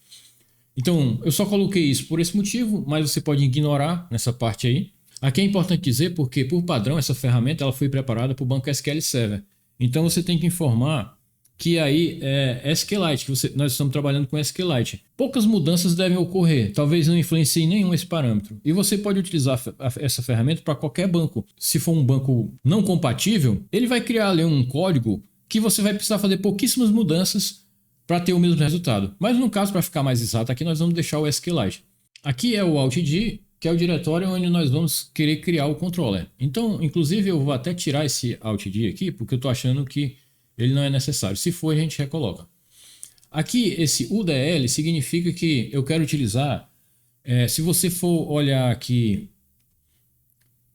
[SPEAKER 1] Então, eu só coloquei isso por esse motivo, mas você pode ignorar nessa parte aí. Aqui é importante dizer porque, por padrão, essa ferramenta ela foi preparada para o banco SQL Server. Então, você tem que informar que aí é SQLite, que nós estamos trabalhando com SQLite. Poucas mudanças devem ocorrer, talvez não influencie nenhum esse parâmetro. E você pode utilizar essa ferramenta para qualquer banco. Se for um banco não compatível, ele vai criar ali um código que você vai precisar fazer pouquíssimas mudanças para ter o mesmo resultado. Mas no caso, para ficar mais exato, aqui nós vamos deixar o SQLite. Aqui é o AltD, que é o diretório onde nós vamos querer criar o controller. Então, inclusive, eu vou até tirar esse AltD aqui, porque eu estou achando que ele não é necessário. Se for, a gente recoloca. Aqui, esse UDL significa que eu quero utilizar... se você for olhar aqui,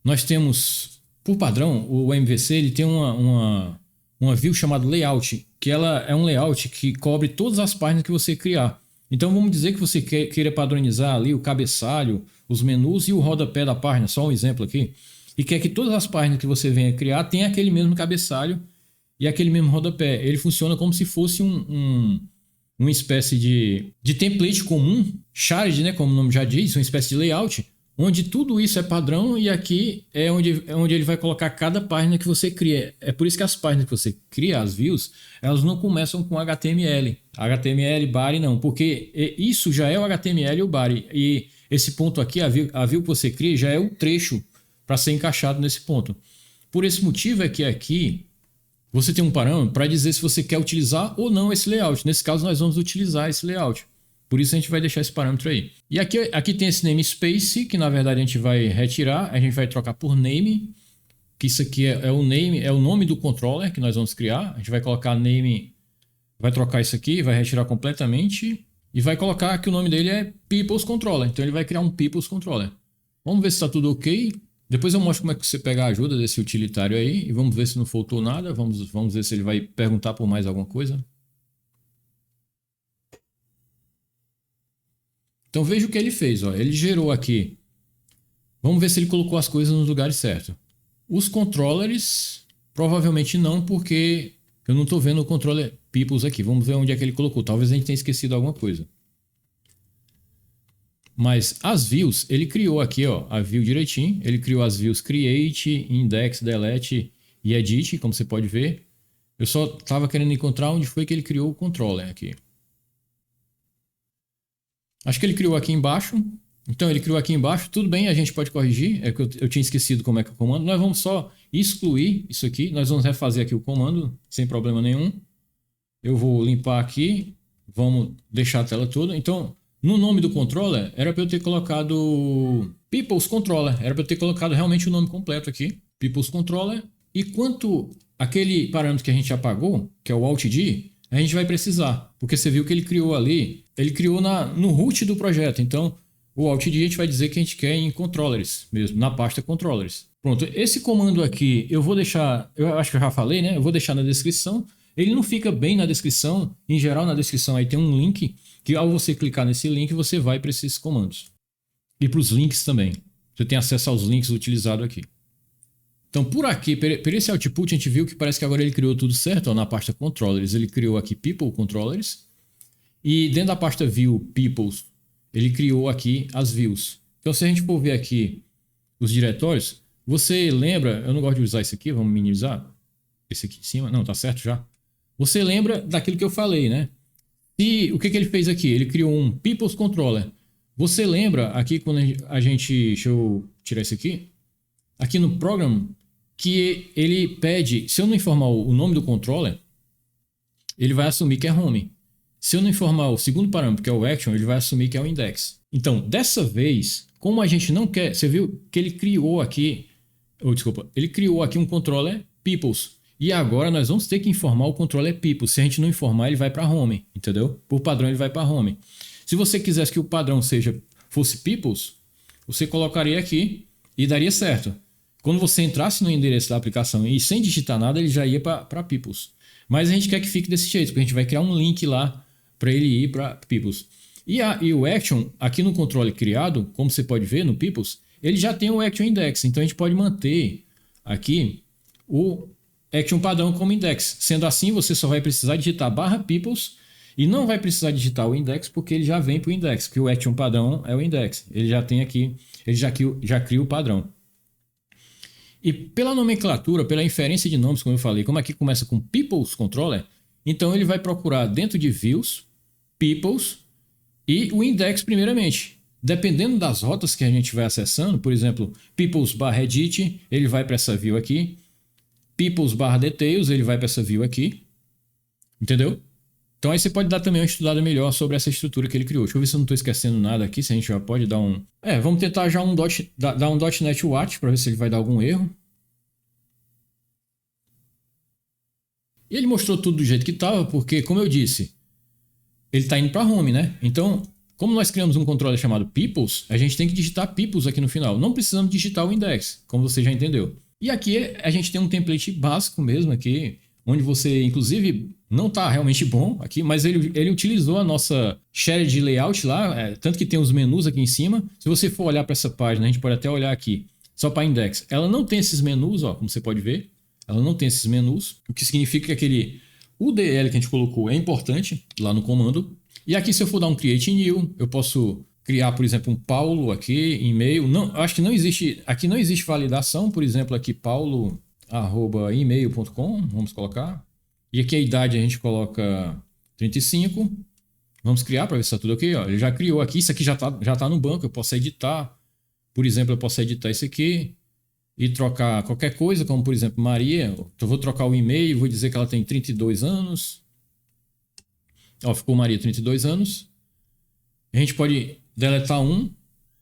[SPEAKER 1] nós temos, por padrão, o MVC ele tem uma view chamada layout, que ela é um layout que cobre todas as páginas que você criar. Então, vamos dizer que você queira padronizar ali o cabeçalho, os menus e o rodapé da página, só um exemplo aqui, e quer que todas as páginas que você venha criar tenham aquele mesmo cabeçalho e aquele mesmo rodapé. Ele funciona como se fosse uma espécie de template comum, shared, né, como o nome já diz, uma espécie de layout, onde tudo isso é padrão e aqui é onde ele vai colocar cada página que você cria. É por isso que as páginas que você cria, as views, elas não começam com HTML. HTML, body não, porque isso já é o HTML e o body. E esse ponto aqui, a view que você cria, já é o trecho para ser encaixado nesse ponto. Por esse motivo é que aqui você tem um parâmetro para dizer se você quer utilizar ou não esse layout. Nesse caso, nós vamos utilizar esse layout. Por isso a gente vai deixar esse parâmetro aí. E aqui tem esse namespace, que na verdade a gente vai retirar, a gente vai trocar por name, que isso aqui é o name, é o nome do controller que nós vamos criar. A gente vai colocar name, vai trocar isso aqui, vai retirar completamente e vai colocar que o nome dele é People's Controller. Então ele vai criar um People's Controller. Vamos ver se está tudo ok. Depois eu mostro como é que você pega a ajuda desse utilitário aí e vamos ver se não faltou nada. Vamos ver se ele vai perguntar por mais alguma coisa. Então veja o que ele fez. Ó. Ele gerou aqui. Vamos ver se ele colocou as coisas nos lugares certos. Os controllers, provavelmente não, porque eu não estou vendo o controller Peoples aqui. Vamos ver onde é que ele colocou. Talvez a gente tenha esquecido alguma coisa. Mas as views, ele criou aqui, ó, a view direitinho. Ele criou as views create, index, delete e edit, como você pode ver. Eu só estava querendo encontrar onde foi que ele criou o controller aqui. Acho que ele criou aqui embaixo. Então ele criou aqui embaixo. Tudo bem, a gente pode corrigir. É que eu tinha esquecido como é que é o comando. Nós vamos só excluir isso aqui. Nós vamos refazer aqui o comando sem problema nenhum. Eu vou limpar aqui. Vamos deixar a tela toda. Então, no nome do controller, era para eu ter colocado People's Controller. Era para eu ter colocado realmente o nome completo aqui. People's Controller. E quanto aquele parâmetro que a gente apagou, que é o Alt-D, a gente vai precisar. Porque você viu que ele criou ali. Ele criou no root do projeto. Então, o Alt-D a gente vai dizer que a gente quer em controllers mesmo, na pasta controllers. Pronto, esse comando aqui eu vou deixar, eu acho que eu já falei, né? Eu vou deixar na descrição. Ele não fica bem na descrição. Em geral, na descrição aí tem um link que ao você clicar nesse link, você vai para esses comandos. E para os links também. Você tem acesso aos links utilizados aqui. Então, por aqui, por esse output, a gente viu que parece que agora ele criou tudo certo. Ó, na pasta controllers, ele criou aqui people controllers. E dentro da pasta view peoples, ele criou aqui as views. Então, se a gente for ver aqui os diretórios, você lembra... Eu não gosto de usar esse aqui, vamos minimizar. Esse aqui em cima. Não, tá certo já. Você lembra daquilo que eu falei, né? E o que ele fez aqui? Ele criou um People's Controller. Você lembra aqui quando a gente... Deixa eu tirar isso aqui. Aqui no Program, que ele pede... Se eu não informar o nome do controller, ele vai assumir que é Home. Se eu não informar o segundo parâmetro, que é o Action, ele vai assumir que é o Index. Então, dessa vez, como a gente não quer... Você viu que ele criou aqui... ele criou aqui um controller People's. E agora nós vamos ter que informar o controller People's. Se a gente não informar, ele vai para Home, entendeu? Por padrão, ele vai para Home. Se você quisesse que o padrão fosse People's, você colocaria aqui e daria certo. Quando você entrasse no endereço da aplicação e sem digitar nada, ele já ia para People's. Mas a gente quer que fique desse jeito, porque a gente vai criar um link lá para ele ir para People's. E o Action, aqui no controle criado, como você pode ver no People's, ele já tem o Action Index. Então a gente pode manter aqui o Action padrão como index. Sendo assim, você só vai precisar digitar /peoples e não vai precisar digitar o index porque ele já vem para o index, que o Action padrão é o index. Ele já tem aqui, ele já cria o padrão. E pela nomenclatura, pela inferência de nomes, como eu falei, como aqui começa com People's Controller, então ele vai procurar dentro de Views, People's e o index primeiramente. Dependendo das rotas que a gente vai acessando, por exemplo, People's/edit, ele vai para essa view aqui. People's/details, ele vai para essa view aqui. Entendeu? Então aí você pode dar também uma estudada melhor sobre essa estrutura que ele criou. Deixa eu ver se eu não estou esquecendo nada aqui, se a gente já pode dar um... vamos tentar já dar um .NET Watch para ver se ele vai dar algum erro. E ele mostrou tudo do jeito que estava, porque, como eu disse, ele está indo para Home, né? Então, como nós criamos um controller chamado People's, a gente tem que digitar People's aqui no final. Não precisamos digitar o index, como você já entendeu. E aqui a gente tem um template básico mesmo aqui, onde você, inclusive, não está realmente bom aqui, mas ele utilizou a nossa shared layout lá, tanto que tem os menus aqui em cima. Se você for olhar para essa página, a gente pode até olhar aqui, só para index. Ela não tem esses menus, ó, como você pode ver. Ela não tem esses menus, o que significa que aquele UDL que a gente colocou é importante lá no comando. E aqui, se eu for dar um create new, eu posso... criar, por exemplo, um Paulo aqui, e-mail. Não, acho que não existe... Aqui não existe validação, por exemplo, aqui paulo@email.com, vamos colocar. E aqui a idade a gente coloca 35. Vamos criar para ver se está tudo ok. Ó. Ele já criou aqui, isso aqui já tá no banco, eu posso editar. Por exemplo, eu posso editar isso aqui e trocar qualquer coisa, como por exemplo Maria. Então eu vou trocar o e-mail, vou dizer que ela tem 32 anos. Ó, ficou Maria 32 anos. A gente pode deletar um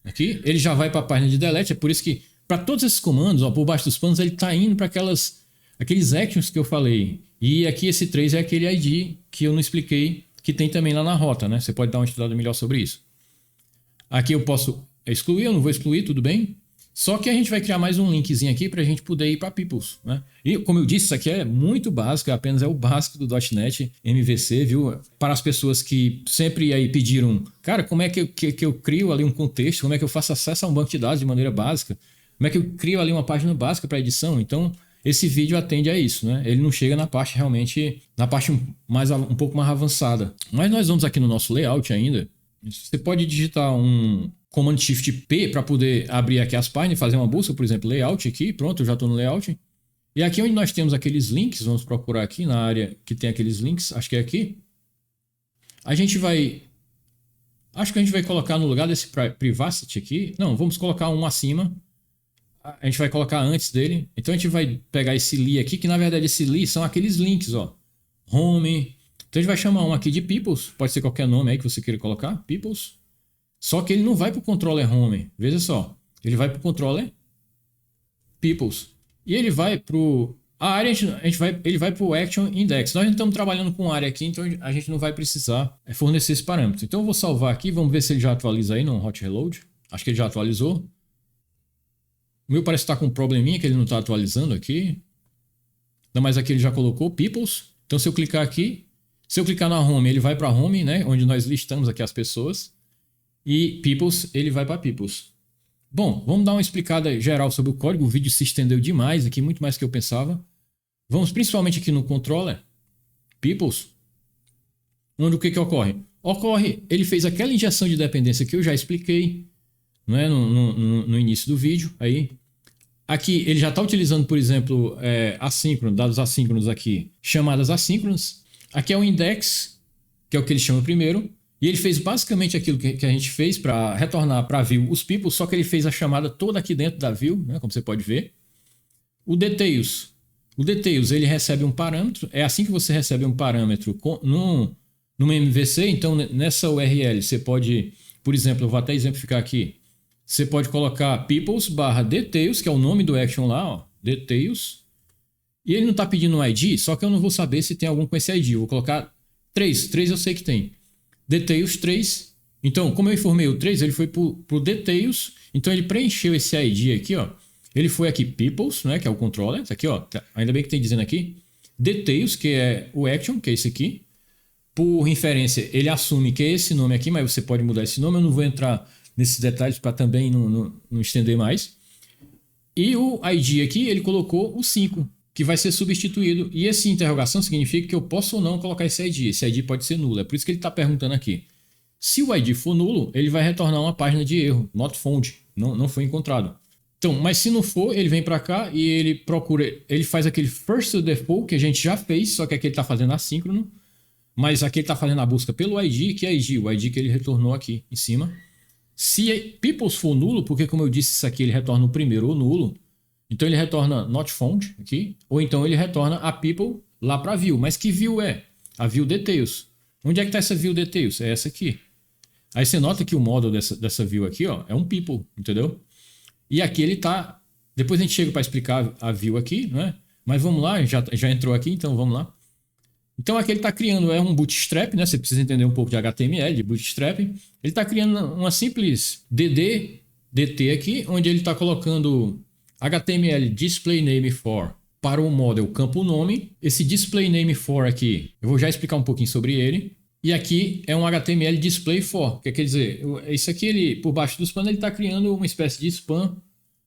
[SPEAKER 1] aqui. Ele já vai para a página de delete. É por isso que para todos esses comandos, ó, por baixo dos panos, ele está indo para aqueles actions que eu falei. E aqui esse 3 é aquele ID que eu não expliquei, que tem também lá na rota, né? Você pode dar uma estudada melhor sobre isso. Aqui eu posso excluir, eu não vou excluir, tudo bem. Só que a gente vai criar mais um linkzinho aqui para a gente poder ir para Peoples, né? E como eu disse, isso aqui é muito básico, apenas é o básico do .NET MVC, viu? Para as pessoas que sempre aí pediram, cara, como é que eu crio ali um contexto, como é que eu faço acesso a um banco de dados de maneira básica, como é que eu crio ali uma página básica para edição. Então, esse vídeo atende a isso, né? Ele não chega na parte realmente, na parte um pouco mais avançada. Mas nós vamos aqui no nosso layout ainda. Você pode digitar um Command Shift P para poder abrir aqui as páginas e fazer uma busca, por exemplo, layout aqui. Pronto, eu já estou no layout. E aqui onde nós temos aqueles links, vamos procurar aqui na área que tem aqueles links, acho que é aqui. Acho que a gente vai colocar no lugar desse Privacy aqui. Não, vamos colocar um acima. A gente vai colocar antes dele. Então a gente vai pegar esse li aqui, que na verdade esse li são aqueles links, ó. Home. Então a gente vai chamar um aqui de Peoples, pode ser qualquer nome aí que você queira colocar, Peoples. Só que ele não vai para o controller Home, veja só. Ele vai para o controller Peoples. E ele vai para a área, ele vai para o Action Index. Nós não estamos trabalhando com área aqui, então a gente não vai precisar fornecer esse parâmetro. Então eu vou salvar aqui, vamos ver se ele já atualiza aí no Hot Reload. Acho que ele já atualizou. O meu parece estar com um probleminha que ele não está atualizando aqui. Não, mas aqui ele já colocou Peoples. Então se eu clicar aqui, se eu clicar na Home, ele vai para Home, né? Onde nós listamos aqui as pessoas. E Peoples, ele vai para Peoples. Bom, vamos dar uma explicada geral sobre o código. O vídeo se estendeu demais aqui, muito mais do que eu pensava. Vamos principalmente aqui no controller, Peoples, onde o que ocorre? Ocorre, ele fez aquela injeção de dependência que eu já expliquei, né, no início do vídeo. Aí, aqui ele já está utilizando, por exemplo, assíncrono, dados assíncronos aqui, chamadas assíncronas. Aqui é o index, que é o que ele chama primeiro. E ele fez basicamente aquilo que a gente fez para retornar para a view os peoples, só que ele fez a chamada toda aqui dentro da view, né, como você pode ver. O details. O details, ele recebe um parâmetro. É assim que você recebe um parâmetro no MVC. Então, nessa URL, você pode, por exemplo, eu vou até exemplificar aqui. Você pode colocar peoples/details, que é o nome do action lá, ó, details. E ele não está pedindo um ID, só que eu não vou saber se tem algum com esse ID. Eu vou colocar 3. 3 eu sei que tem. Details 3. Então, como eu informei o 3, ele foi para o Details. Então, ele preencheu esse ID aqui, ó. Ele foi aqui Peoples, né, que é o controller. Isso aqui, ó. Ainda bem que tem dizendo aqui. Details, que é o Action, que é esse aqui. Por inferência, ele assume que é esse nome aqui, mas você pode mudar esse nome. Eu não vou entrar nesses detalhes para também não estender mais. E o ID aqui, ele colocou o 5, que vai ser substituído. E essa interrogação significa que eu posso ou não colocar esse ID. Esse ID pode ser nulo. É por isso que ele está perguntando aqui. Se o ID for nulo, ele vai retornar uma página de erro. Not found. Não foi encontrado. Então, mas se não for, ele vem para cá e ele procura. Ele faz aquele first to default que a gente já fez, só que aqui ele está fazendo assíncrono. Mas aqui ele está fazendo a busca pelo ID, que é ID, o ID que ele retornou aqui em cima. Se peoples for nulo, porque como eu disse, isso aqui ele retorna o primeiro, o nulo. Então ele retorna not found aqui, ou então ele retorna a people lá para view. Mas que view é? A view details. Onde é que está essa view details? É essa aqui. Aí você nota que o model dessa view aqui, ó, é um people, entendeu? E aqui ele está... Depois a gente chega para explicar a view aqui, né? Mas vamos lá, já entrou aqui, então vamos lá. Então aqui ele está criando um bootstrap, né? Você precisa entender um pouco de HTML, de bootstrap. Ele está criando uma simples dt aqui, onde ele está colocando HTML display name for para o model campo nome. Esse display name for aqui, eu vou já explicar um pouquinho sobre ele. E aqui é um HTML display for, que quer dizer, isso aqui ele por baixo do spam ele está criando uma espécie de spam.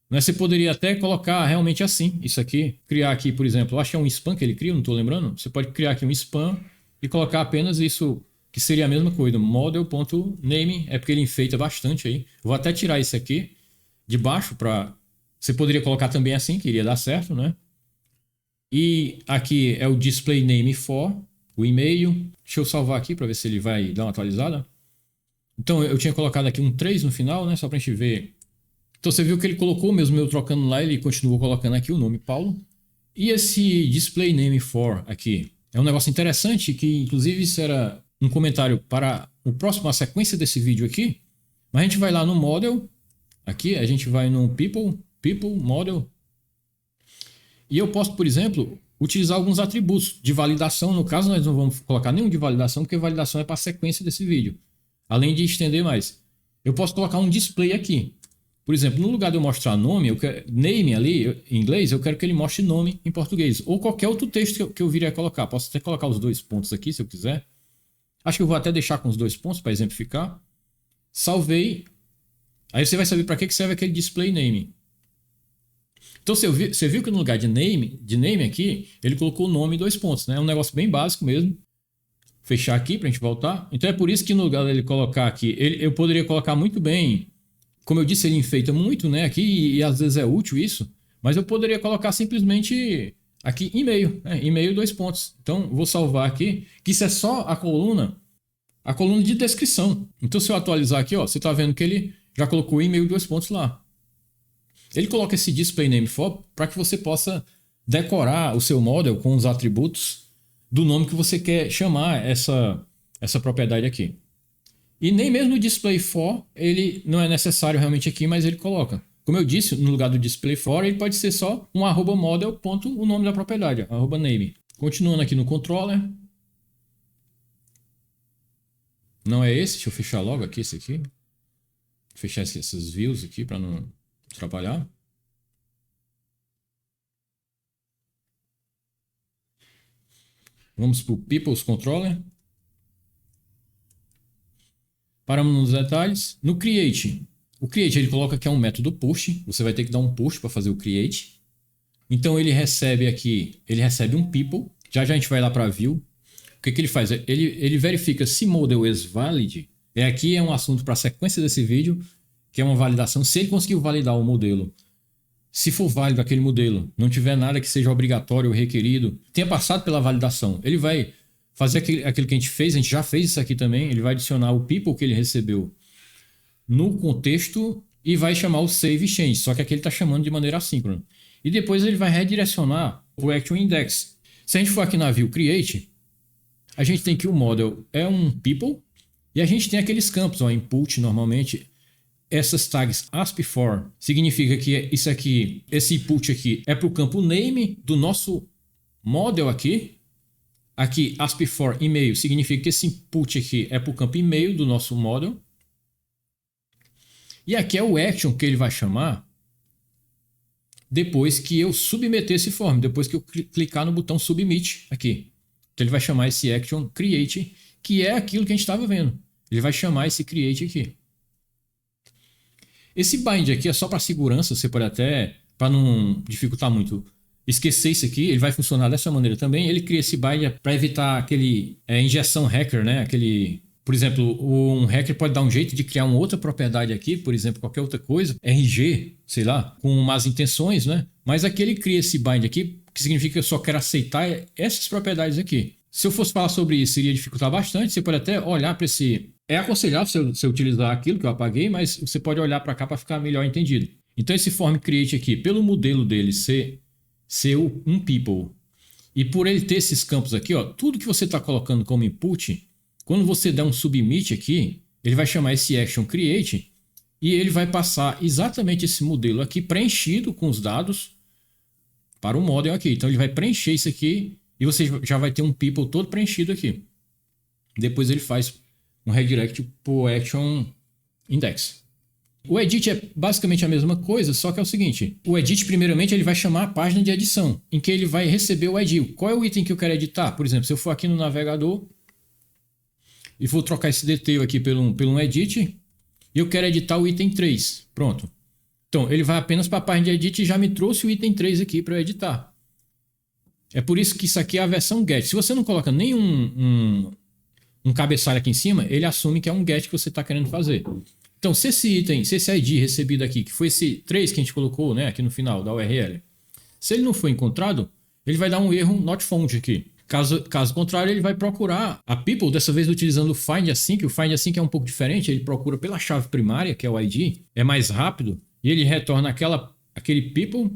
[SPEAKER 1] Né? Você poderia até colocar realmente assim, isso aqui, criar aqui, por exemplo, eu acho que é um spam que ele cria, não estou lembrando. Você pode criar aqui um spam e colocar apenas isso, que seria a mesma coisa, model.name, é porque ele enfeita bastante aí. Vou até tirar isso aqui de baixo para... Você poderia colocar também assim, que iria dar certo, né? E aqui é o display name for, o e-mail. Deixa eu salvar aqui para ver se ele vai dar uma atualizada. Então eu tinha colocado aqui um 3 no final, né? Só para a gente ver. Então você viu que ele colocou mesmo eu trocando lá, ele continuou colocando aqui o nome Paulo. E esse display name for aqui é um negócio interessante que inclusive isso era um comentário para o próximo, a sequência desse vídeo aqui. Mas a gente vai lá no model, aqui a gente vai no people model. E eu posso, por exemplo, utilizar alguns atributos de validação. No caso, nós não vamos colocar nenhum de validação, porque validação é para a sequência desse vídeo. Além de estender mais. Eu posso colocar um display aqui. Por exemplo, no lugar de eu mostrar nome, name ali em inglês, eu quero que ele mostre nome em português. Ou qualquer outro texto que eu viria a colocar. Posso até colocar os 2 pontos aqui, se eu quiser. Acho que eu vou até deixar com os 2 pontos para exemplificar. Salvei. Aí você vai saber para que serve aquele display name. Então você viu que no lugar de name aqui, ele colocou o nome e 2 pontos, né? É um negócio bem básico mesmo. Fechar aqui para a gente voltar. Então é por isso que no lugar dele colocar aqui, eu poderia colocar muito bem. Como eu disse, ele enfeita muito, né? Aqui e às vezes é útil isso. Mas eu poderia colocar simplesmente aqui e-mail, né? E-mail 2 pontos. Então vou salvar aqui, que isso é só a coluna de descrição. Então se eu atualizar aqui, ó, você está vendo que ele já colocou e-mail 2 pontos lá. Ele coloca esse display name for para que você possa decorar o seu model com os atributos do nome que você quer chamar essa propriedade aqui. E nem mesmo o display for, ele não é necessário realmente aqui, mas ele coloca. Como eu disse, no lugar do display for, ele pode ser só um @model ponto o nome da propriedade, @name. Continuando aqui no controller. Não é esse, deixa eu fechar logo aqui esse aqui. Fechar esses views aqui para não atrapalhar. Vamos para o People's Controller. Paramos nos detalhes. No Create. O Create ele coloca que é um método push. Você vai ter que dar um push para fazer o Create. Então ele recebe aqui, ele recebe um People. Já a gente vai lá para View. O que ele faz? Ele verifica se model is valid. Aqui é um assunto para a sequência desse vídeo, que é uma validação. Se ele conseguiu validar o modelo, se for válido aquele modelo, não tiver nada que seja obrigatório ou requerido, tenha passado pela validação, ele vai fazer aquilo que a gente fez, a gente já fez isso aqui também, ele vai adicionar o people que ele recebeu no contexto e vai chamar o save change, só que aqui ele está chamando de maneira assíncrona. E depois ele vai redirecionar o action index. Se a gente for aqui na view create, a gente tem que o model é um people e a gente tem aqueles campos, ó, input normalmente. Essas tags ASP4 significa que isso aqui, esse input aqui é para o campo name do nosso model aqui. Aqui ASP4 e-mail significa que esse input aqui é para o campo e-mail do nosso model. E aqui é o action que ele vai chamar depois que eu submeter esse form, depois que eu clicar no botão submit aqui. Então ele vai chamar esse action create, que é aquilo que a gente estava vendo. Ele vai chamar esse create aqui. Esse bind aqui é só para segurança, você pode até, para não dificultar muito, esquecer isso aqui. Ele vai funcionar dessa maneira também. Ele cria esse bind para evitar aquele injeção hacker, né? Por exemplo, um hacker pode dar um jeito de criar uma outra propriedade aqui, por exemplo, qualquer outra coisa, RG, sei lá, com más intenções, né? Mas aqui ele cria esse bind aqui, que significa que eu só quero aceitar essas propriedades aqui. Se eu fosse falar sobre isso, iria dificultar bastante. Você pode até olhar para esse... É aconselhável você utilizar aquilo que eu apaguei, mas você pode olhar para cá para ficar melhor entendido. Então esse form create aqui, pelo modelo dele ser um people, e por ele ter esses campos aqui, ó, tudo que você está colocando como input, quando você der um submit aqui, ele vai chamar esse action create e ele vai passar exatamente esse modelo aqui preenchido com os dados para o model aqui. Então ele vai preencher isso aqui e você já vai ter um people todo preenchido aqui. Depois ele faz um redirect para o action index. O edit é basicamente a mesma coisa, só que é o seguinte. O edit, primeiramente, ele vai chamar a página de edição, em que ele vai receber o ID. Qual é o item que eu quero editar? Por exemplo, se eu for aqui no navegador e vou trocar esse detail aqui pelo um edit, e eu quero editar o item 3. Pronto. Então, ele vai apenas para a página de edit e já me trouxe o item 3 aqui para eu editar. É por isso que isso aqui é a versão get. Se você não coloca nenhum um cabeçalho aqui em cima, ele assume que é um get que você está querendo fazer. Então, se esse ID recebido aqui, que foi esse 3 que a gente colocou, né, aqui no final da URL, se ele não for encontrado, ele vai dar um erro not found aqui. Caso contrário, ele vai procurar a people, dessa vez utilizando o find async. O find async é um pouco diferente, ele procura pela chave primária, que é o ID, é mais rápido, e ele retorna aquele people.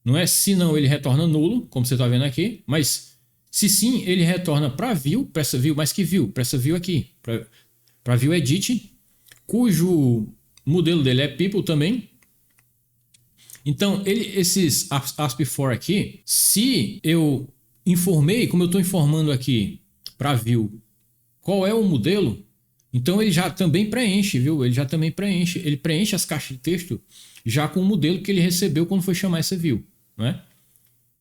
[SPEAKER 1] Não é se não, ele retorna nulo, como você está vendo aqui, mas se sim, ele retorna para view, para essa view, mais que view, para essa view aqui, para view edit, cujo modelo dele é people também. Então, esses ASP4 aqui, se eu informei, como eu estou informando aqui para view, qual é o modelo, então ele já também preenche, viu? Ele já também preenche. Ele preenche as caixas de texto já com o modelo que ele recebeu quando foi chamar essa view, né?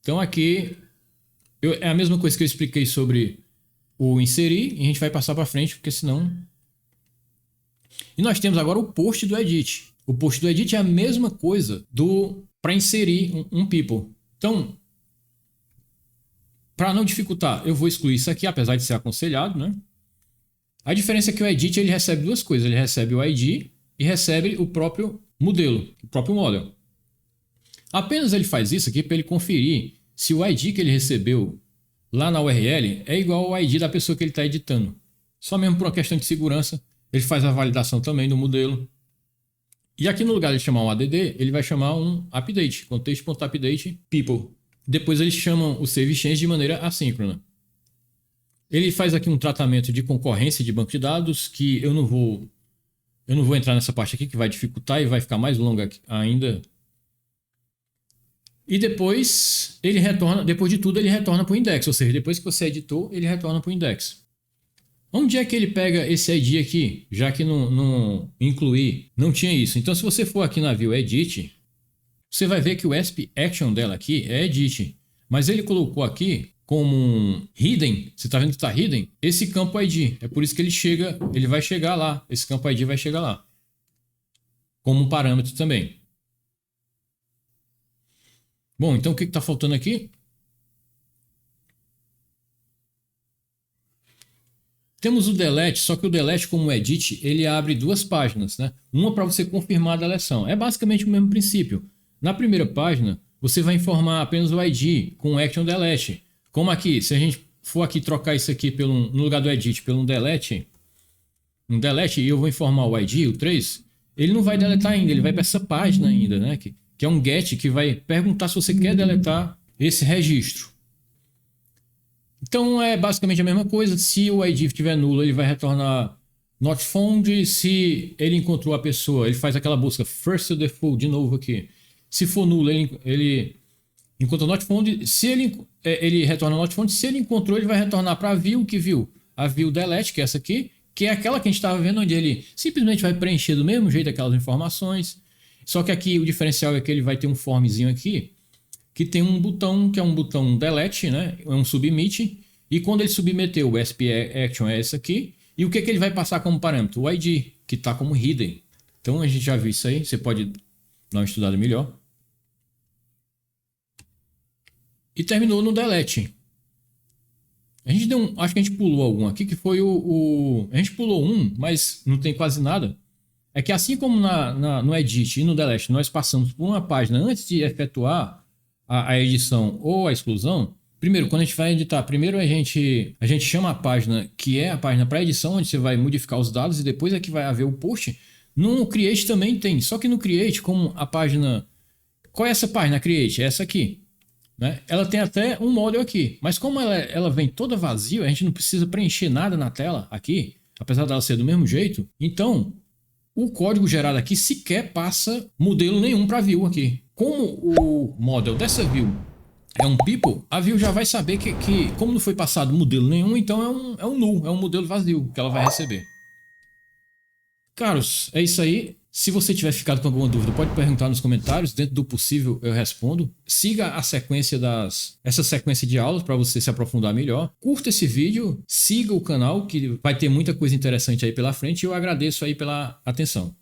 [SPEAKER 1] Então aqui é a mesma coisa que eu expliquei sobre o inserir e a gente vai passar para frente porque senão... E nós temos agora o post do edit. O post do edit é a mesma coisa para inserir um people. Então, para não dificultar, eu vou excluir isso aqui, apesar de ser aconselhado, né? A diferença é que o edit ele recebe duas coisas. Ele recebe o ID e recebe o próprio modelo, o próprio model. Apenas ele faz isso aqui para ele conferir se o ID que ele recebeu lá na URL é igual ao ID da pessoa que ele está editando. Só mesmo por uma questão de segurança, ele faz a validação também do modelo. E aqui no lugar de chamar um add, ele vai chamar um update, context.update people. Depois eles chamam o save change de maneira assíncrona. Ele faz aqui um tratamento de concorrência de banco de dados que eu não vou entrar nessa parte aqui que vai dificultar e vai ficar mais longa ainda. E depois ele retorna, depois de tudo ele retorna para o index, ou seja, depois que você editou, ele retorna para o index. Onde é que ele pega esse ID aqui? Já que não incluir, não tinha isso. Então se você for aqui na view edit, você vai ver que o ASP action dela aqui é edit, mas ele colocou aqui como um hidden, você está vendo que está hidden, esse campo ID. É por isso que ele vai chegar lá, esse campo ID vai chegar lá, como um parâmetro também. Bom, então o que está faltando aqui? Temos o delete, só que o delete como edit, ele abre duas páginas, né? Uma para você confirmar a deleção. É basicamente o mesmo princípio. Na primeira página, você vai informar apenas o ID com o action delete. Como aqui, se a gente for aqui trocar isso aqui no lugar do edit pelo um delete e eu vou informar o ID, o 3, ele não vai deletar ainda, ele vai para essa página ainda, né? Que é um get que vai perguntar se você quer deletar esse registro. Então é basicamente a mesma coisa. Se o ID estiver nulo, ele vai retornar not found. Se ele encontrou a pessoa, ele faz aquela busca first to default de novo aqui. Se for nulo, ele encontra not found. Se ele retorna not found. Se ele encontrou, ele vai retornar para a view que viu. A view delete, que é essa aqui, que é aquela que a gente estava vendo, onde ele simplesmente vai preencher do mesmo jeito aquelas informações. Só que aqui o diferencial é que ele vai ter um formzinho aqui que tem um botão, que é um botão delete, né? É um submit. E quando ele submeteu o ASP action é esse aqui. E o que ele vai passar como parâmetro? O ID, que está como hidden. Então a gente já viu isso aí. Você pode dar uma estudada melhor. E terminou no delete. A gente acho que a gente pulou algum aqui, que foi a gente pulou um, mas não tem quase nada. É que assim como no edit e no delete nós passamos por uma página antes de efetuar a edição ou a exclusão. Primeiro, quando a gente vai editar, primeiro a gente chama a página que é a página para edição, onde você vai modificar os dados e depois é que vai haver o post. No Create também tem, só que no Create, como a página... Qual é essa página Create? É essa aqui, né? Ela tem até um model aqui, mas como ela vem toda vazia, a gente não precisa preencher nada na tela aqui, apesar dela ser do mesmo jeito. Então, o código gerado aqui sequer passa modelo nenhum para view aqui. Como o model dessa view é um people, a view já vai saber que como não foi passado modelo nenhum, então é um null, é um modelo vazio que ela vai receber. Caros, é isso aí. Se você tiver ficado com alguma dúvida, pode perguntar nos comentários. Dentro do possível, eu respondo. Siga a sequência essa sequência de aulas para você se aprofundar melhor. Curta esse vídeo, siga o canal, que vai ter muita coisa interessante aí pela frente. E eu agradeço aí pela atenção.